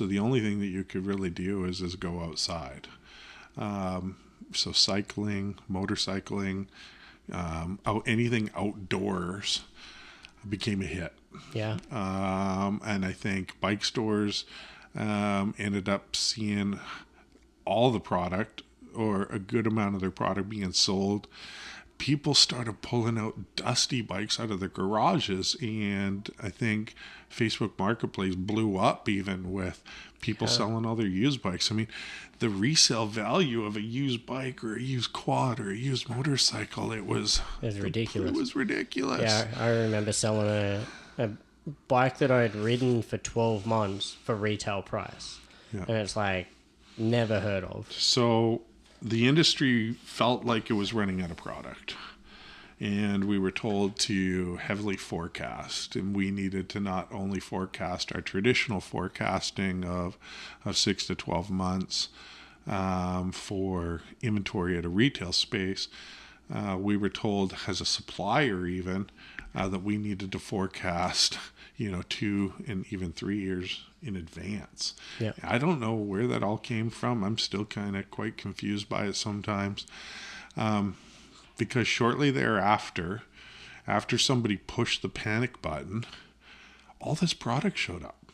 the only thing that you could really do is go outside. So cycling, motorcycling, anything outdoors became a hit. Yeah. And I think bike stores ended up seeing all the product, or a good amount of their product, being sold. People started pulling out dusty bikes out of their garages, and I think Facebook Marketplace blew up even with people selling all their used bikes. The resale value of a used bike or a used quad or a used motorcycle, it was ridiculous. It was ridiculous. Yeah, I remember selling a bike that I had ridden for 12 months for retail price. Yeah. And it's like, never heard of. So the industry felt like it was running out of product. And we were told to heavily forecast, and we needed to not only forecast our traditional forecasting of 6 to 12 months for inventory at a retail space. We were told as a supplier even that we needed to forecast 2 and even 3 years in advance. Yeah. I don't know where that all came from. I'm still kind of quite confused by it sometimes. Because shortly thereafter, after somebody pushed the panic button, all this product showed up.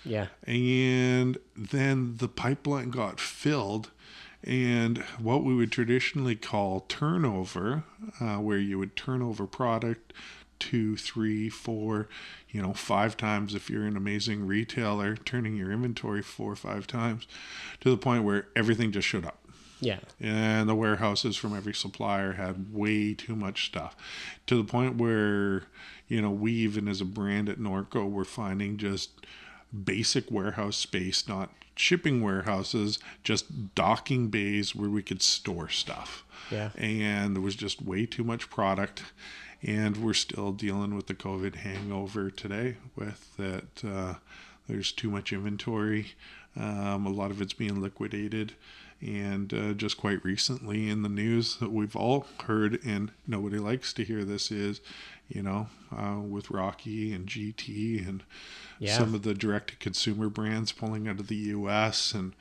Yeah. And then the pipeline got filled, and what we would traditionally call turnover, where you would turn over product 2, 3, 4, 5 times if you're an amazing retailer, turning your inventory 4 or 5 times, to the point where everything just showed up. Yeah. And the warehouses from every supplier had way too much stuff, to the point where, we even as a brand at Norco were finding just basic warehouse space, not shipping warehouses, just docking bays where we could store stuff. Yeah. And there was just way too much product. And we're still dealing with the COVID hangover today with that. There's too much inventory. A lot of it's being liquidated. And just quite recently in the news that we've all heard, and nobody likes to hear this, is, with Rocky and GT and some of the direct-to-consumer brands pulling out of the U.S. And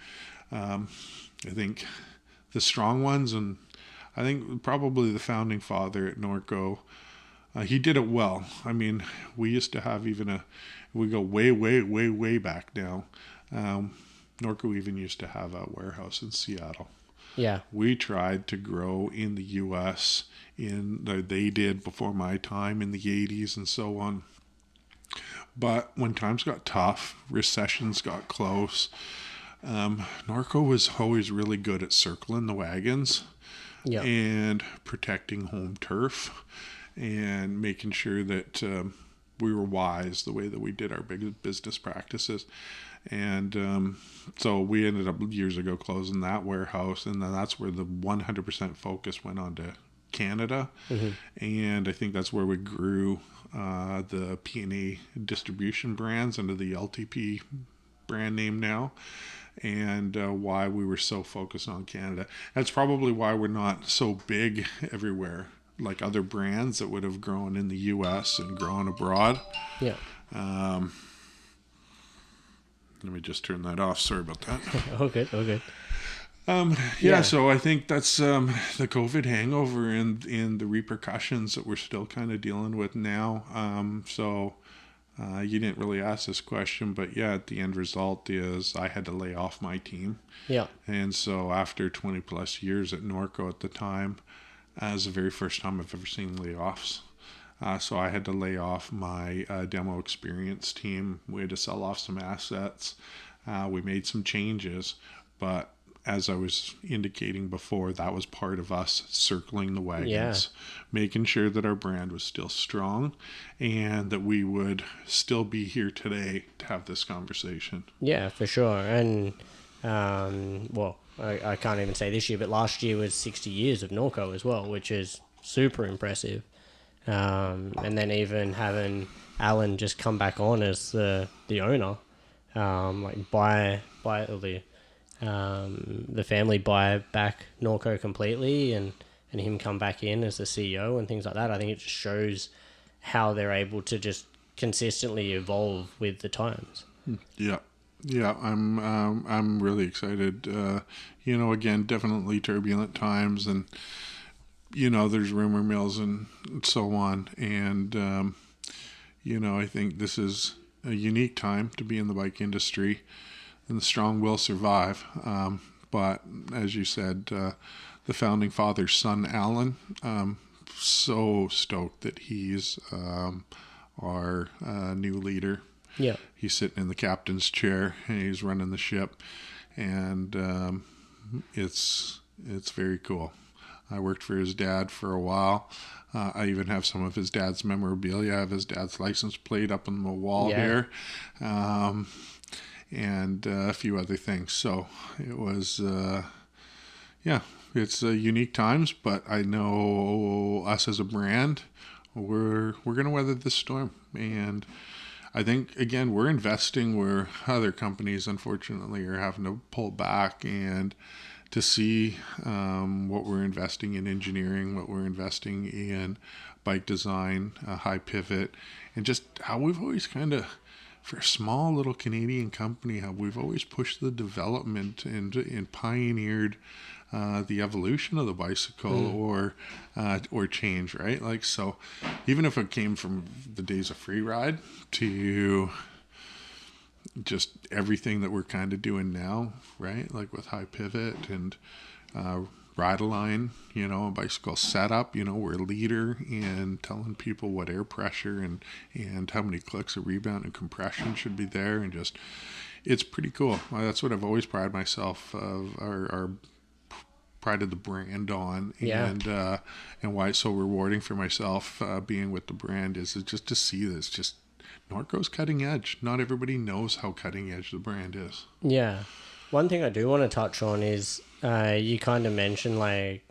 I think the strong ones, and I think probably the founding father at Norco, he did it well. I mean, we used to have we go way, way, way, way back now. Norco even used to have a warehouse in Seattle. Yeah. We tried to grow in the U.S. They did before my time in the 80s and so on. But when times got tough, recessions got close, Norco was always really good at circling the wagons and protecting home turf and making sure that we were wise the way that we did our big business practices. And so we ended up years ago closing that warehouse, and then that's where the 100% focus went on to Canada. Mm-hmm. And I think that's where we grew the P&A distribution brands under the LTP brand name now, and why we were so focused on Canada. That's probably why we're not so big everywhere like other brands that would have grown in the U.S. and grown abroad. Yeah. Let me just turn that off. Sorry about that. Okay. So I think that's the COVID hangover and the repercussions that we're still kind of dealing with now. You didn't really ask this question, but the end result is I had to lay off my team. Yeah. And so after 20 plus years at Norco at the time, as the very first time I've ever seen layoffs. So I had to lay off my demo experience team. We had to sell off some assets. We made some changes, but as I was indicating before, that was part of us circling the wagons, making sure that our brand was still strong and that we would still be here today to have this conversation. Yeah, for sure. And, I can't even say this year, but last year was 60 years of Norco as well, which is super impressive. And then even having Alan just come back on as the owner, the family buy back Norco completely and him come back in as the CEO and things like that. I think it just shows how they're able to just consistently evolve with the times. Yeah, I'm really excited. Again, definitely turbulent times, and there's rumor mills and so on. And I think this is a unique time to be in the bike industry, and the strong will survive. But as you said, the founding father's son, Alan, so stoked that he's our new leader. Yeah. He's sitting in the captain's chair and he's running the ship, and it's very cool. I worked for his dad for a while. I even have some of his dad's memorabilia. I have his dad's license plate up on the wall here, and a few other things. So it was, it's unique times, but I know us as a brand, we're going to weather this storm. And I think, again, we're investing where other companies, unfortunately, are having to pull back, and to see what we're investing in engineering, what we're investing in bike design, high pivot, and just how we've always kind of, for a small little Canadian company, how we've always pushed the development and pioneered the evolution of the bicycle or change, right? Like, so even if it came from the days of free ride to just everything that we're kind of doing now, right? Like with high pivot and ride line, a bicycle setup, we're a leader in telling people what air pressure and how many clicks of rebound and compression should be there. And just, it's pretty cool. That's what I've always prided myself of, our prided the brand on, and why it's so rewarding for myself being with the brand is just to see this. Just Norco's cutting edge. Not everybody knows how cutting edge the brand is. Yeah. One thing I do want to touch on is you kind of mentioned like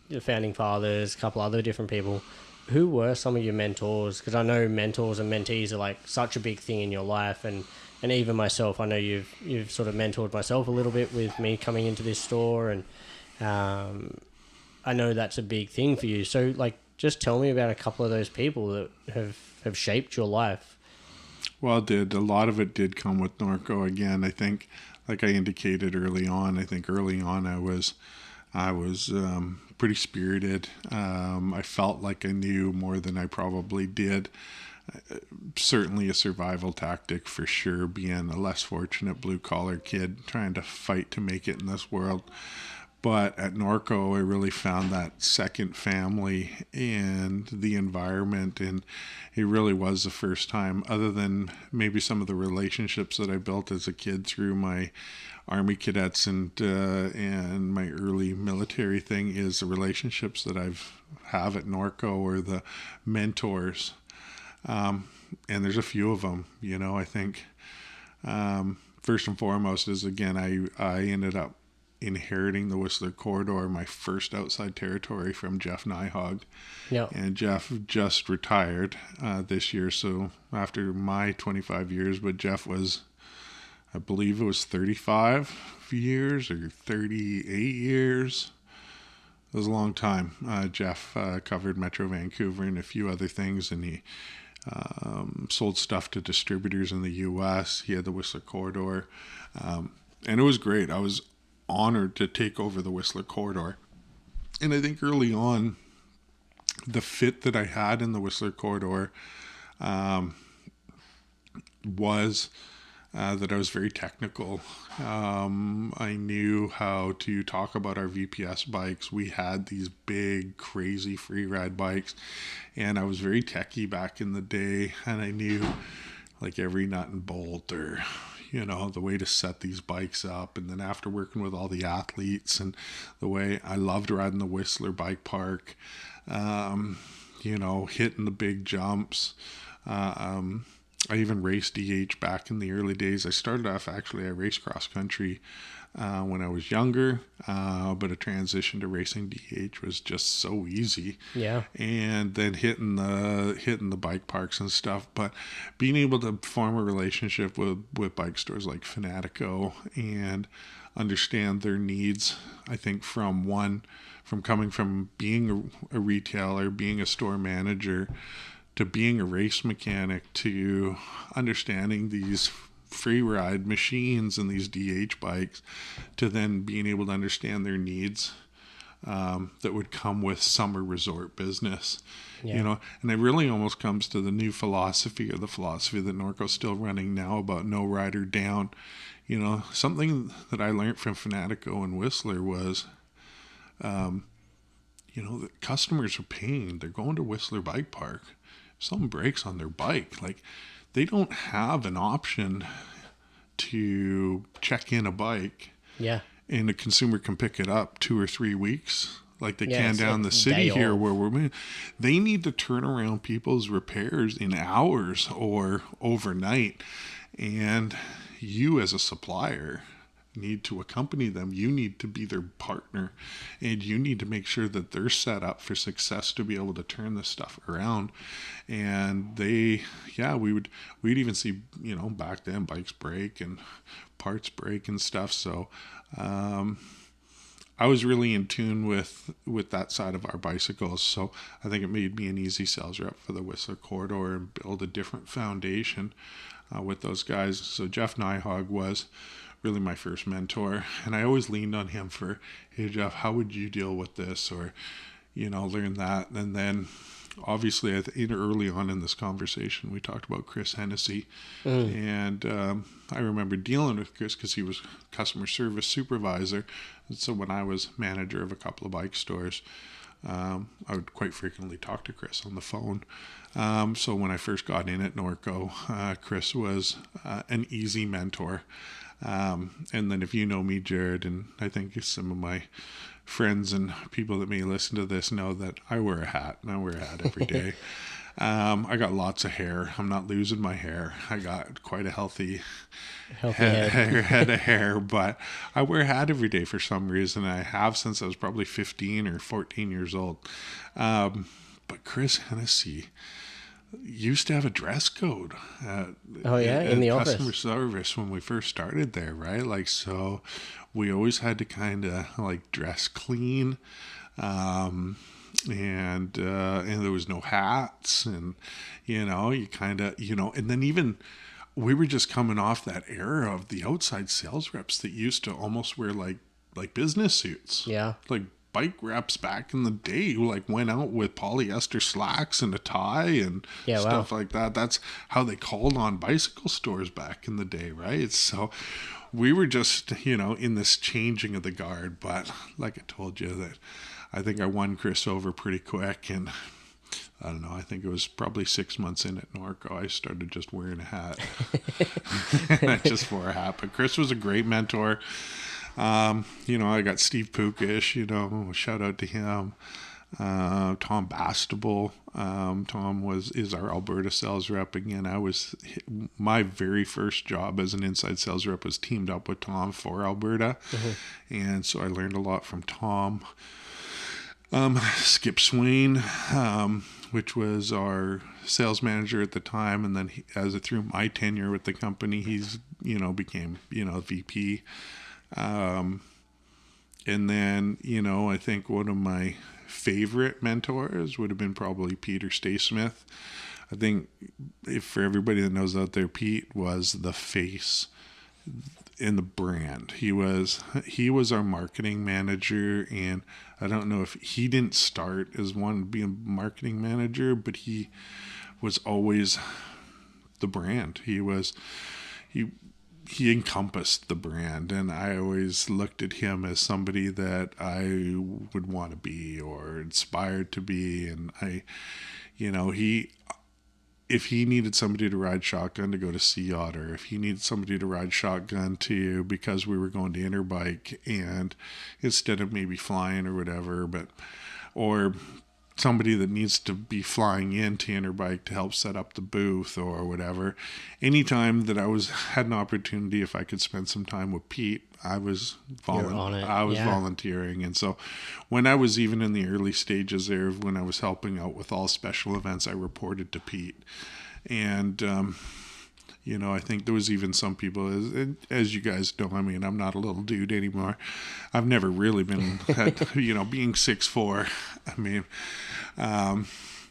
the founding fathers, a couple other different people. Who were some of your mentors? Because I know mentors and mentees are like such a big thing in your life, and even myself, I know you've sort of mentored myself a little bit with me coming into this store, and I know that's a big thing for you. So like, just tell me about a couple of those people that have shaped your life. Well, a lot of it did come with Norco. Again, I think, like I indicated early on, I was pretty spirited. I felt like I knew more than I probably did. Certainly a survival tactic for sure, being a less fortunate blue-collar kid trying to fight to make it in this world. But at Norco, I really found that second family and the environment, and it really was the first time, other than maybe some of the relationships that I built as a kid through my Army cadets and my early military thing, is the relationships that have at Norco, or the mentors. And there's a few of them, I think. First and foremost is, again, I ended up inheriting the Whistler Corridor, my first outside territory, from Jeff Nyhog. Yep. And Jeff just retired this year, so after my 25 years, but Jeff was, I believe it was 35 years or 38 years. It was a long time. Jeff covered Metro Vancouver and a few other things, and he sold stuff to distributors in the U.S. He had the Whistler Corridor, and it was great. I was honored to take over the Whistler Corridor. And I think early on, the fit that I had in the Whistler Corridor was that I was very technical. I knew how to talk about our VPS bikes. We had these big, crazy free ride bikes, and I was very techie back in the day, and I knew like every nut and bolt, or the way to set these bikes up. And then after working with all the athletes, and the way I loved riding the Whistler bike park, hitting the big jumps. I even raced DH back in the early days. I started off, actually, I raced cross country when I was younger, but a transition to racing DH was just so easy. Yeah. And then hitting the bike parks and stuff, but being able to form a relationship with bike stores like Fanatico and understand their needs, I think from coming from being a retailer, being a store manager, to being a race mechanic, to understanding these free ride machines and these DH bikes, to then being able to understand their needs that would come with summer resort business. And it really almost comes to the new philosophy, or the philosophy that Norco's still running now, about no rider down. Something that I learned from Fanatico and Whistler was, the customers are paying. They're going to Whistler Bike Park. If something breaks on their bike, like, they don't have an option to check in a bike. Yeah. And the consumer can pick it up 2 or 3 weeks like they Yeah, can it's down a the city day here off. where they need to turn around people's repairs in hours or overnight. And you as a supplier need to accompany them. You need to be their partner, and you need to make sure that they're set up for success to be able to turn this stuff around. And we'd even see, back then bikes break and parts break and stuff. So I was really in tune with that side of our bicycles. So I think it made me an easy sales rep for the Whistler corridor and build a different foundation with those guys. So Jeff Nyhog was really my first mentor, and I always leaned on him for, hey Jeff, how would you deal with this, or learn that. And then obviously early on in this conversation we talked about Chris Hennessy. And I remember dealing with Chris because he was customer service supervisor, and so when I was manager of a couple of bike stores, I would quite frequently talk to Chris on the phone. So when I first got in at Norco, Chris was an easy mentor. And then if you know me, Jared, and I think some of my friends and people that may listen to this know that I wear a hat, and I wear a hat every day. I got lots of hair. I'm not losing my hair. I got quite a healthy head of hair, but I wear a hat every day for some reason. I have since I was probably 15 or 14 years old. But Chris Hennessy used to have a dress code in the office. Customer service when we first started there, right? Like, so we always had to kind of like dress clean, and there was no hats, and you kind of and then even we were just coming off that era of the outside sales reps that used to almost wear like business suits, like bike reps back in the day who like went out with polyester slacks and a tie and stuff like that. That's how they called on bicycle stores back in the day, right? So we were just, in this changing of the guard. But like I told you, that I think I won Chris over pretty quick, and I don't know, I think it was probably 6 months in at Norco, I started just wearing a hat. I just wore a hat. But Chris was a great mentor. I got Steve Pukish, shout out to him. Tom Bastable. Tom is our Alberta sales rep. Again, my very first job as an inside sales rep was teamed up with Tom for Alberta. And so I learned a lot from Tom. Skip Swain, which was our sales manager at the time. And then through my tenure with the company, he's, became, VP. And then, I think one of my favorite mentors would have been probably Peter Staysmith. I think for everybody that knows out there, Pete was the face in the brand. He was our marketing manager, and I don't know if he didn't start as one being marketing manager, but he was always the brand. He encompassed the brand, and I always looked at him as somebody that I would want to be or inspired to be. And if he needed somebody to ride shotgun to go to Sea Otter, if he needed somebody to ride shotgun because we were going to Interbike, and instead of maybe flying or whatever, or somebody that needs to be flying into Interbike to help set up the booth or whatever. Anytime that I had an opportunity, if I could spend some time with Pete, I was volunteering. And so when I was even in the early stages there, when I was helping out with all special events, I reported to Pete. And I think there was even some people, as you guys know, I mean, I'm not a little dude anymore. I've never really been, being 6'4". I mean,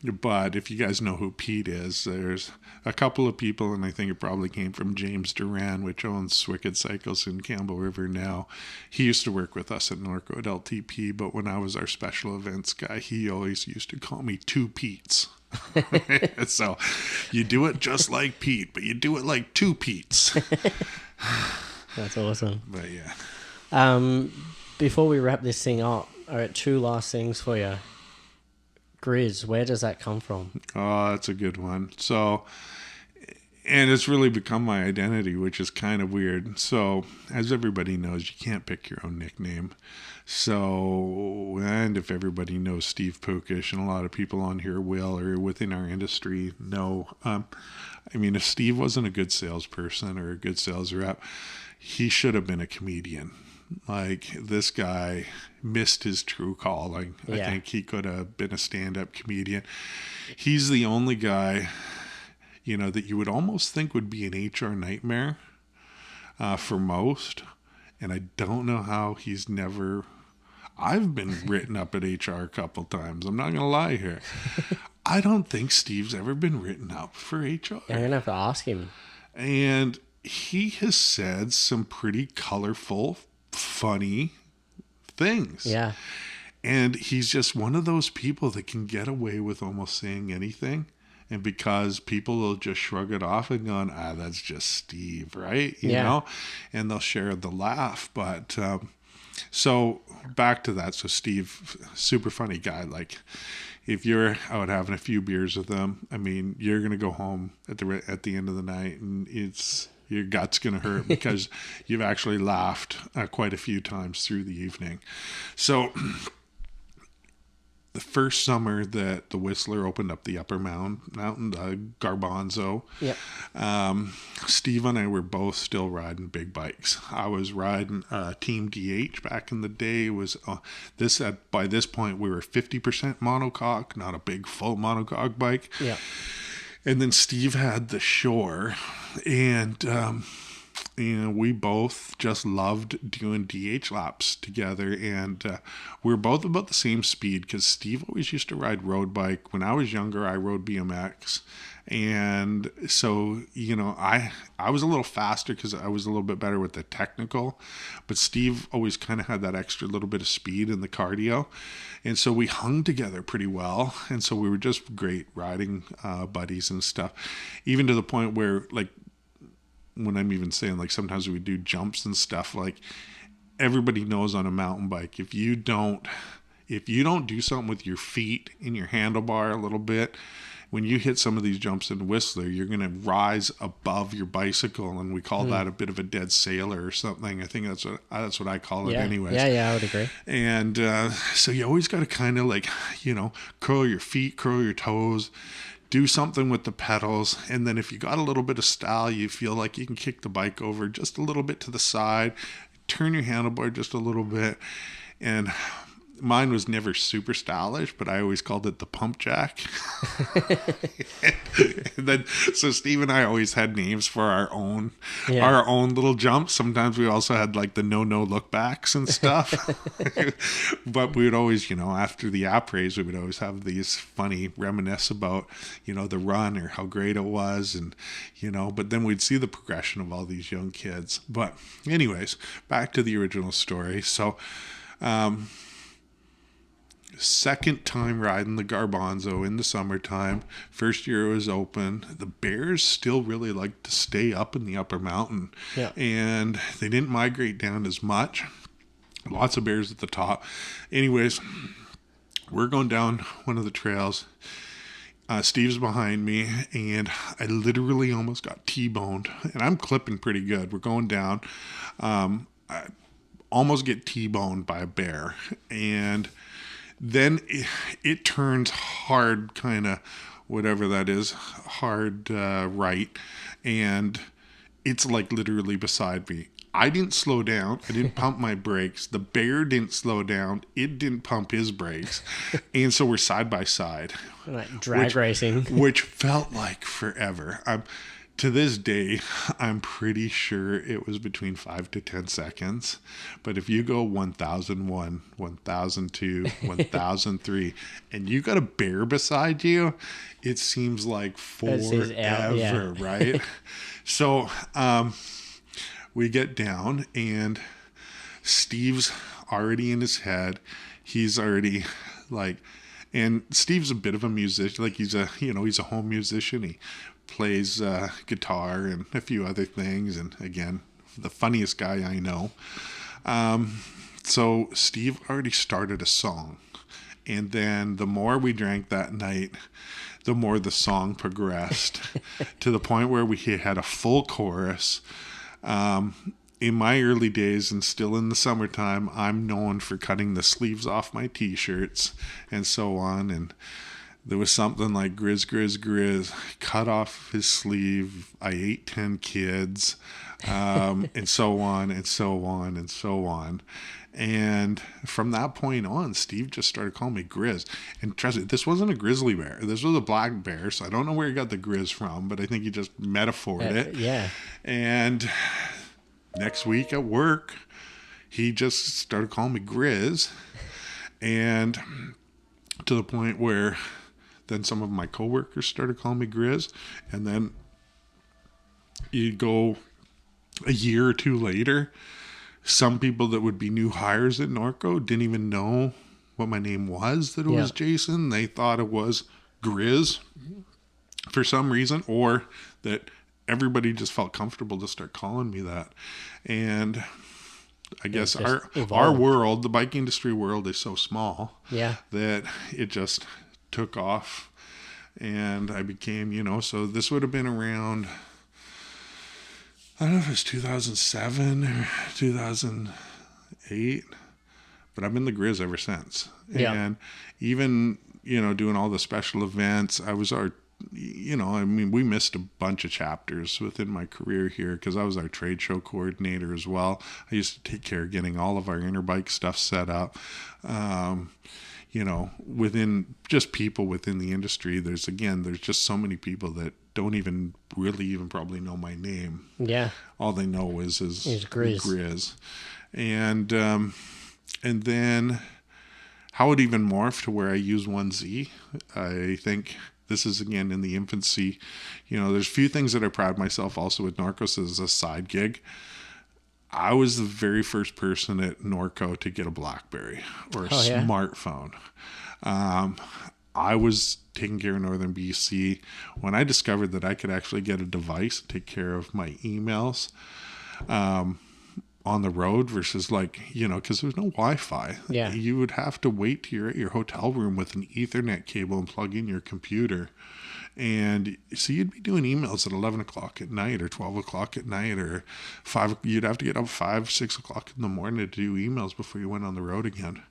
but if you guys know who Pete is, there's a couple of people, and I think it probably came from James Duran, which owns Swicked Cycles in Campbell River now. He used to work with us at Norco at LTP, but when I was our special events guy, he always used to call me Two Pete's. So you do it just like Pete, but you do it like two Pete's. That's awesome. But yeah. Before we wrap this thing up, all right, two last things for you. Griz, where does that come from? Oh, that's a good one. So And it's really become my identity, which is kind of weird. So, as everybody knows, you can't pick your own nickname. So, and if everybody knows Steve Pukish, and a lot of people on here will, or within our industry know, if Steve wasn't a good salesperson or a good sales rep, he should have been a comedian. Like, this guy missed his true calling. Yeah. I think he could have been a stand-up comedian. He's the only guy, that you would almost think would be an HR nightmare for most. And I don't know how he's never... I've been written up at HR a couple times. I'm not going to lie here. I don't think Steve's ever been written up for HR. I'm going to have to ask him. And he has said some pretty colorful, funny things. Yeah. And he's just one of those people that can get away with almost saying anything. And because people will just shrug it off and go, that's just Steve, right? You know? And they'll share the laugh. But so back to that. So Steve, super funny guy. Like, if you're out having a few beers with him, you're going to go home at the end of the night and your gut's going to hurt because you've actually laughed quite a few times through the evening. So the first summer that the Whistler opened up the upper mountain, Garbanzo, Steve and I were both still riding big bikes. I was riding Team DH back in the day. It was by this point we were 50% monocoque, not a big full monocoque bike. Yeah. And then Steve had the Shore, and we both just loved doing DH laps together, and we were both about the same speed because Steve always used to ride road bike. When I was younger, I rode BMX, and so I was a little faster because I was a little bit better with the technical, but Steve always kind of had that extra little bit of speed in the cardio, and so we hung together pretty well, and so we were just great riding buddies and stuff, even to the point where, like, when I'm even saying, like, sometimes we do jumps and stuff, like, everybody knows on a mountain bike, if you don't do something with your feet in your handlebar a little bit, when you hit some of these jumps in Whistler, you're going to rise above your bicycle, and we call that a bit of a dead sailor or something. I think that's what I call it anyways. Yeah, I would agree. And so you always got to kind of, like, curl your feet, curl your toes, do something with the pedals, and then if you got a little bit of style, you feel like you can kick the bike over just a little bit to the side, turn your handlebar just a little bit, and mine was never super stylish, but I always called it the pump jack. And then, so Steve and I always had names for our own little jumps. Sometimes we also had, like, the no look backs and stuff. But we would always, after the après, we would always have these funny reminisce about, the run or how great it was. And, but then we'd see the progression of all these young kids. But anyways, back to the original story. So, second time riding the Garbanzo in the summertime. First year it was open. The bears still really liked to stay up in the upper mountain. Yeah. And they didn't migrate down as much. Lots of bears at the top. Anyways, we're going down one of the trails. Steve's behind me, and I literally almost got T-boned. And I'm clipping pretty good. We're going down. I almost get T-boned by a bear. And then it turns hard, kind of, whatever that is, hard right, and it's like literally beside me. I didn't slow down. I didn't pump my brakes. The bear didn't slow down. It didn't pump his brakes. And so we're side by side. Like drag racing. Which felt like forever. To this day, I'm pretty sure it was between 5 to 10 seconds. But if you go 1001, 1002, 1003, and you got a bear beside you, it seems like forever, right? So we get down, and Steve's already in his head. He's already like, and Steve's a bit of a musician. Like, he's a home musician. He plays guitar and a few other things, and again, the funniest guy I know. So Steve already started a song, and then the more we drank that night, the more the song progressed to the point where we had a full chorus. In my early days and still in the summertime, I'm known for cutting the sleeves off my t-shirts and so on. And there was something like Griz, Griz, Griz, cut off his sleeve. I ate 10 kids, and so on and so on and so on. And from that point on, Steve just started calling me Griz. And trust me, this wasn't a grizzly bear. This was a black bear. So I don't know where he got the Griz from, but I think he just metaphored it. Yeah. And next week at work, he just started calling me Griz. And to the point where then some of my coworkers started calling me Griz. And then you go a year or two later, some people that would be new hires at Norco didn't even know what my name was, that it was Jason. They thought it was Griz for some reason, or that everybody just felt comfortable to start calling me that. And I guess our world, the bike industry world, is so small that it just took off. And I became, so this would have been around, I don't know if it was 2007 or 2008, but I've been the Griz ever since. Yeah. And even, doing all the special events, I was we missed a bunch of chapters within my career here because I was our trade show coordinator as well. I used to take care of getting all of our Interbike stuff set up. Within just people within the industry, there's just so many people that don't even probably know my name. Yeah. All they know is Griz. Griz. And then how it even morphed to where I use 1Z. I think this is again in the infancy. There's a few things that I pride myself also with Norcos as a side gig. I was the very first person at Norco to get a BlackBerry or a smartphone. I was taking care of Northern BC when I discovered that I could actually get a device to take care of my emails on the road versus because there's no Wi-Fi. Yeah. You would have to wait till you're at your hotel room with an Ethernet cable and plug in your computer. And so you'd be doing emails at 11 o'clock at night or 12 o'clock at night or 5. You'd have to get up 5, 6 o'clock in the morning to do emails before you went on the road again.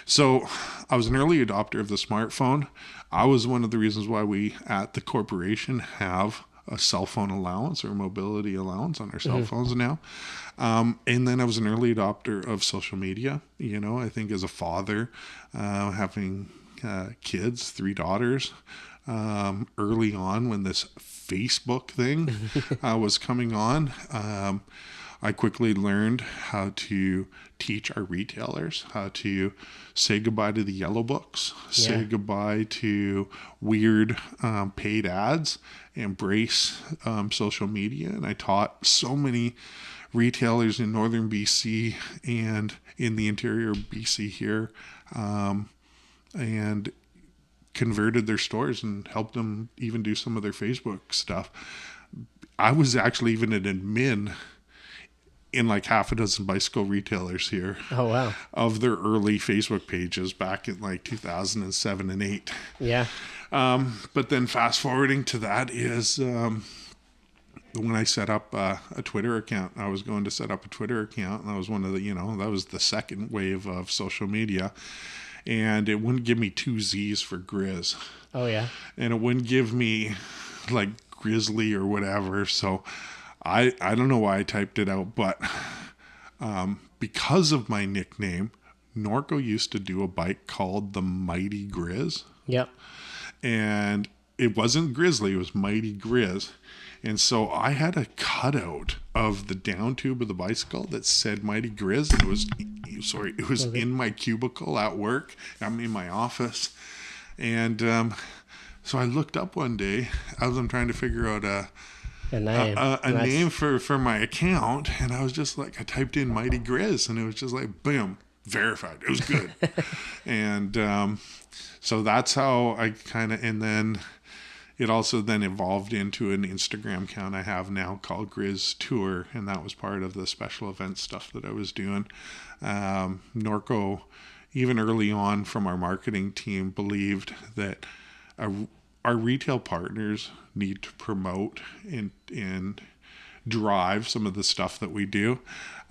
So I was an early adopter of the smartphone. I was one of the reasons why we at the corporation have a cell phone allowance or mobility allowance on our cell phones now. And then I was an early adopter of social media. I think as a father, having kids, 3 daughters, early on when this Facebook thing was coming on, I quickly learned how to teach our retailers how to say goodbye to the yellow books, say goodbye to weird paid ads, embrace social media. And I taught so many retailers in northern BC and in the interior BC here, and converted their stores and helped them even do some of their Facebook stuff. I was actually even an admin in like half a dozen bicycle retailers here. Oh, wow. Of their early Facebook pages back in like 2007 and 8. Yeah. But then fast forwarding to that is when I set up a Twitter account. I was going to set up a Twitter account, and that was one of the, that was the second wave of social media. And it wouldn't give me 2 Z's for Griz. Oh, yeah. And it wouldn't give me like Grizzly or whatever. So I don't know why I typed it out, but because of my nickname, Norco used to do a bike called the Mighty Griz. Yep. And it wasn't Grizzly, it was Mighty Griz. And so I had a cutout of the down tube of the bicycle that said Mighty Griz. It was in my cubicle at work. I'm in my office. And so I looked up one day as I'm trying to figure out a name for my account. And I was just like, I typed in Mighty Griz, and it was just like, boom, verified. It was good. And so that's how I kind of, and then it also then evolved into an Instagram account I have now called Griz Tour, and that was part of the special event stuff that I was doing. Norco, even early on from our marketing team, believed that our retail partners need to promote and drive some of the stuff that we do.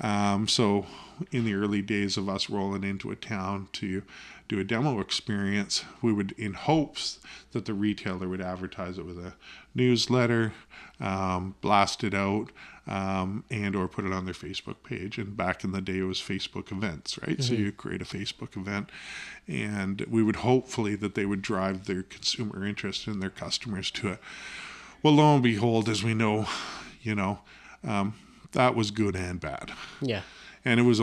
So in the early days of us rolling into a town to do a demo experience, we would, in hopes that the retailer would advertise it with a newsletter, blast it out, and or put it on their Facebook page. And back in the day, it was Facebook events, right? So you create a Facebook event, and we would hopefully that they would drive their consumer interest and their customers to it. Well, lo and behold, as we know, that was good and bad. Yeah. And it was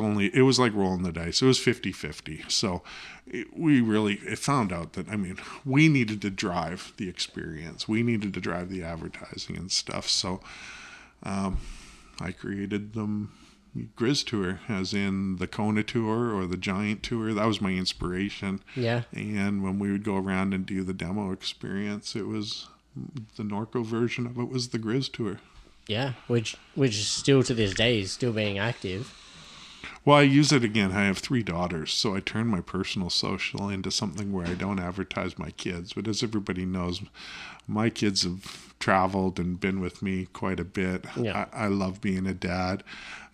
like rolling the dice. It was 50-50. So it found out that, we needed to drive the experience. We needed to drive the advertising and stuff. So I created the Griz tour, as in the Kona tour or the Giant tour. That was my inspiration. Yeah. And when we would go around and do the demo experience, it was the Norco version of it was the Griz tour. Yeah, which is still to this day is still being active. Well, I use it again. I have 3 daughters, so I turn my personal social into something where I don't advertise my kids. But as everybody knows, my kids have traveled and been with me quite a bit. Yeah. I love being a dad.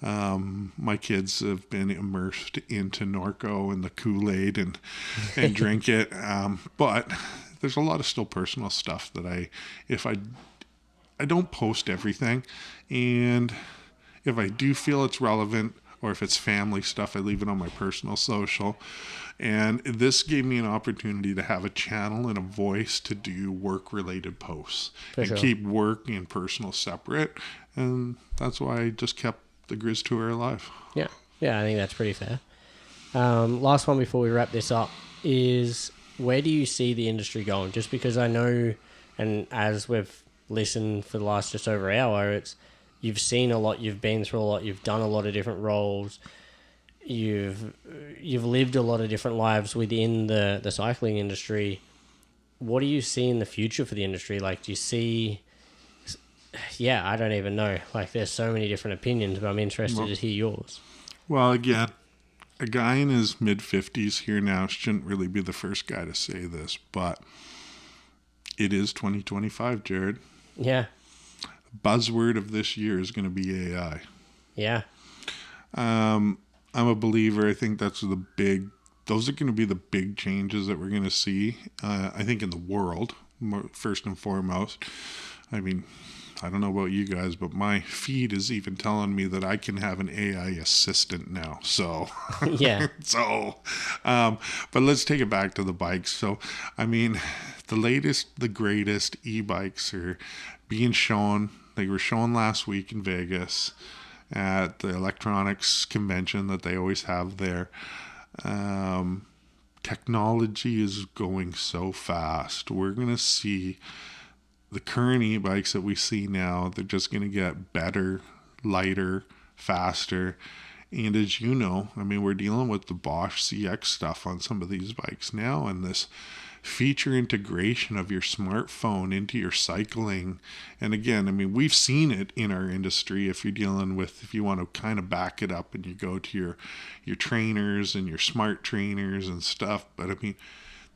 My kids have been immersed into Norco and the Kool-Aid and drink it. But there's a lot of still personal stuff that I don't post everything, and if I do feel it's relevant or if it's family stuff, I leave it on my personal social. And this gave me an opportunity to have a channel and a voice to do work-related posts and keep work and personal separate. And that's why I just kept the Griz tour alive. Yeah, I think that's pretty fair. Last one before we wrap this up is, where do you see the industry going? Just because I know, and as we've listened for the last just over an hour, you've seen a lot, you've been through a lot, you've done a lot of different roles, you've lived a lot of different lives within the cycling industry. What do you see in the future for the industry? Like, do you see... Yeah, I don't even know. Like, there's so many different opinions, but I'm interested to hear yours. Well, again, a guy in his mid-50s here now shouldn't really be the first guy to say this, but it is 2025, Jared. Yeah. Buzzword of this year is going to be AI. Yeah. I'm a believer. I think those are going to be the big changes that we're going to see. I think in the world, first and foremost. I don't know about you guys, but my feed is even telling me that I can have an AI assistant now. So, yeah. But let's take it back to the bikes. So, the latest, the greatest e-bikes are being shown. They were shown last week in Vegas at the electronics convention that they always have there. Technology is going so fast. We're going to see the current e-bikes that we see now, they're just going to get better, lighter, faster. And as you know, we're dealing with the Bosch CX stuff on some of these bikes now, and this feature integration of your smartphone into your cycling. And again, we've seen it in our industry. If you want to kind of back it up and you go to your trainers and your smart trainers and stuff. But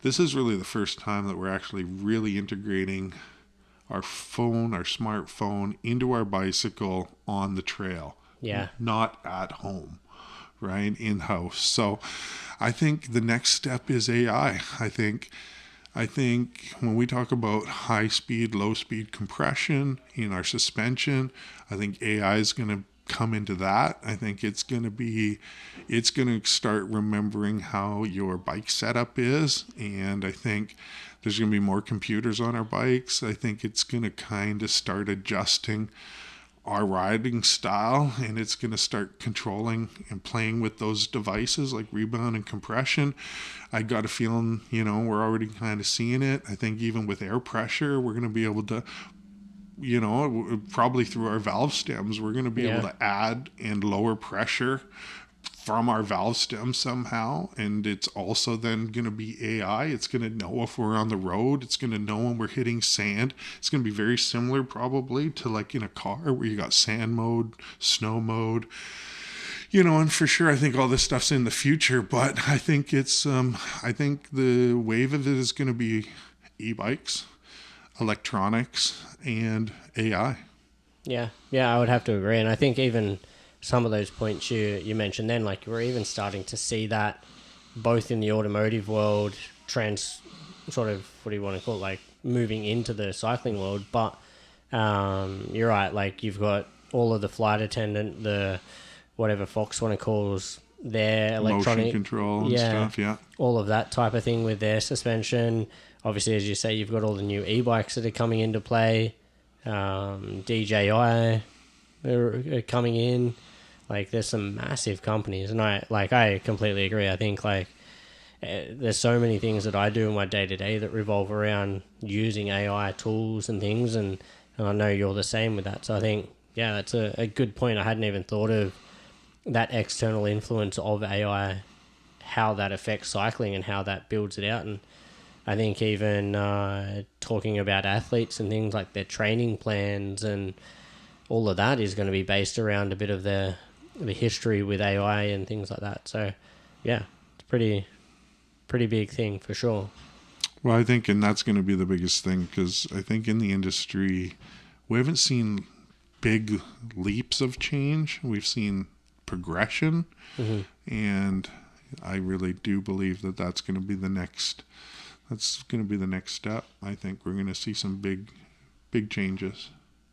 this is really the first time that we're actually really integrating our smartphone into our bicycle on the trail. Yeah. Not at home, right? In-house. So I think the next step is AI. I think when we talk about high speed, low speed compression in our suspension, I think AI is going to come into that. I think it's going to start remembering how your bike setup is. And I think there's going to be more computers on our bikes. I think it's going to kind of start adjusting our riding style, and it's going to start controlling and playing with those devices like rebound and compression. I got a feeling, we're already kind of seeing it. I think even with air pressure, we're going to be able to, probably through our valve stems, we're going to be able to add and lower pressure from our valve stem somehow. And it's also then going to be AI. It's going to know if we're on the road. It's going to know when we're hitting sand. It's going to be very similar probably to like in a car where you got sand mode, snow mode, and for sure I think all this stuff's in the future, but I think it's I think the wave of it is going to be e-bikes. electronics and AI. Yeah, I would have to agree. And I think even some of those points you mentioned then, like we're even starting to see that both in the automotive world, sort of, what do you want to call it, like moving into the cycling world. But you're right, like you've got all of the flight attendant, the whatever Fox want to calls their electronic motion control and stuff, yeah. all of that type of thing with their suspension. Obviously, as you say, you've got all the new e-bikes that are coming into play. DJI are coming in. Like, there's some massive companies, and I completely agree. I think there's so many things that I do in my day to day that revolve around using AI tools and things, and I know you're the same with that. So I think, yeah, that's a good point. I hadn't even thought of that external influence of AI, how that affects cycling and how that builds it out. And I think even talking about athletes and things like their training plans and all of that is going to be based around a bit of the history with AI and things like that. So, yeah, it's pretty big thing for sure. Well, I think, and that's going to be the biggest thing, because I think in the industry, we haven't seen big leaps of change. We've seen progression, and I really do believe that that's going to be the next. That's going to be the next step. I think we're going to see some big changes.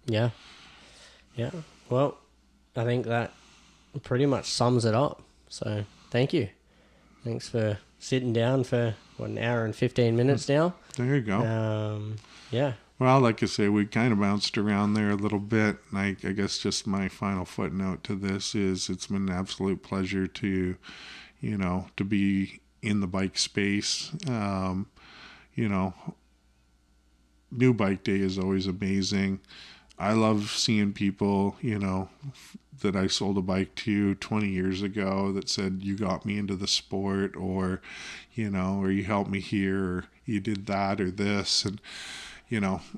Yeah. Well, I think that pretty much sums it up. So thank you. Thanks for sitting down for an hour and 15 minutes now. There you go. Yeah. Well, like I say, we kind of bounced around there a little bit. I guess just my final footnote to this is it's been an absolute pleasure to be in the bike space. New Bike Day is always amazing. I love seeing people, that I sold a bike to 20 years ago that said, you got me into the sport, or you helped me here, or you did that or this. And,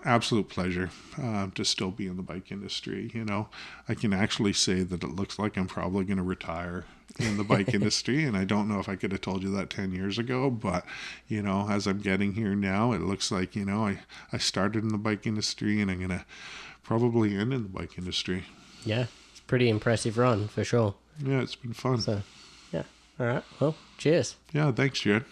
absolute pleasure to still be in the bike industry. I can actually say that it looks like I'm probably going to retire in the bike industry. And I don't know if I could have told you that 10 years ago, but, as I'm getting here now, it looks like, I started in the bike industry and I'm going to probably end in the bike industry. Yeah, it's a pretty impressive run for sure. Yeah, it's been fun. So, yeah. All right. Well, cheers. Yeah, thanks, Jared.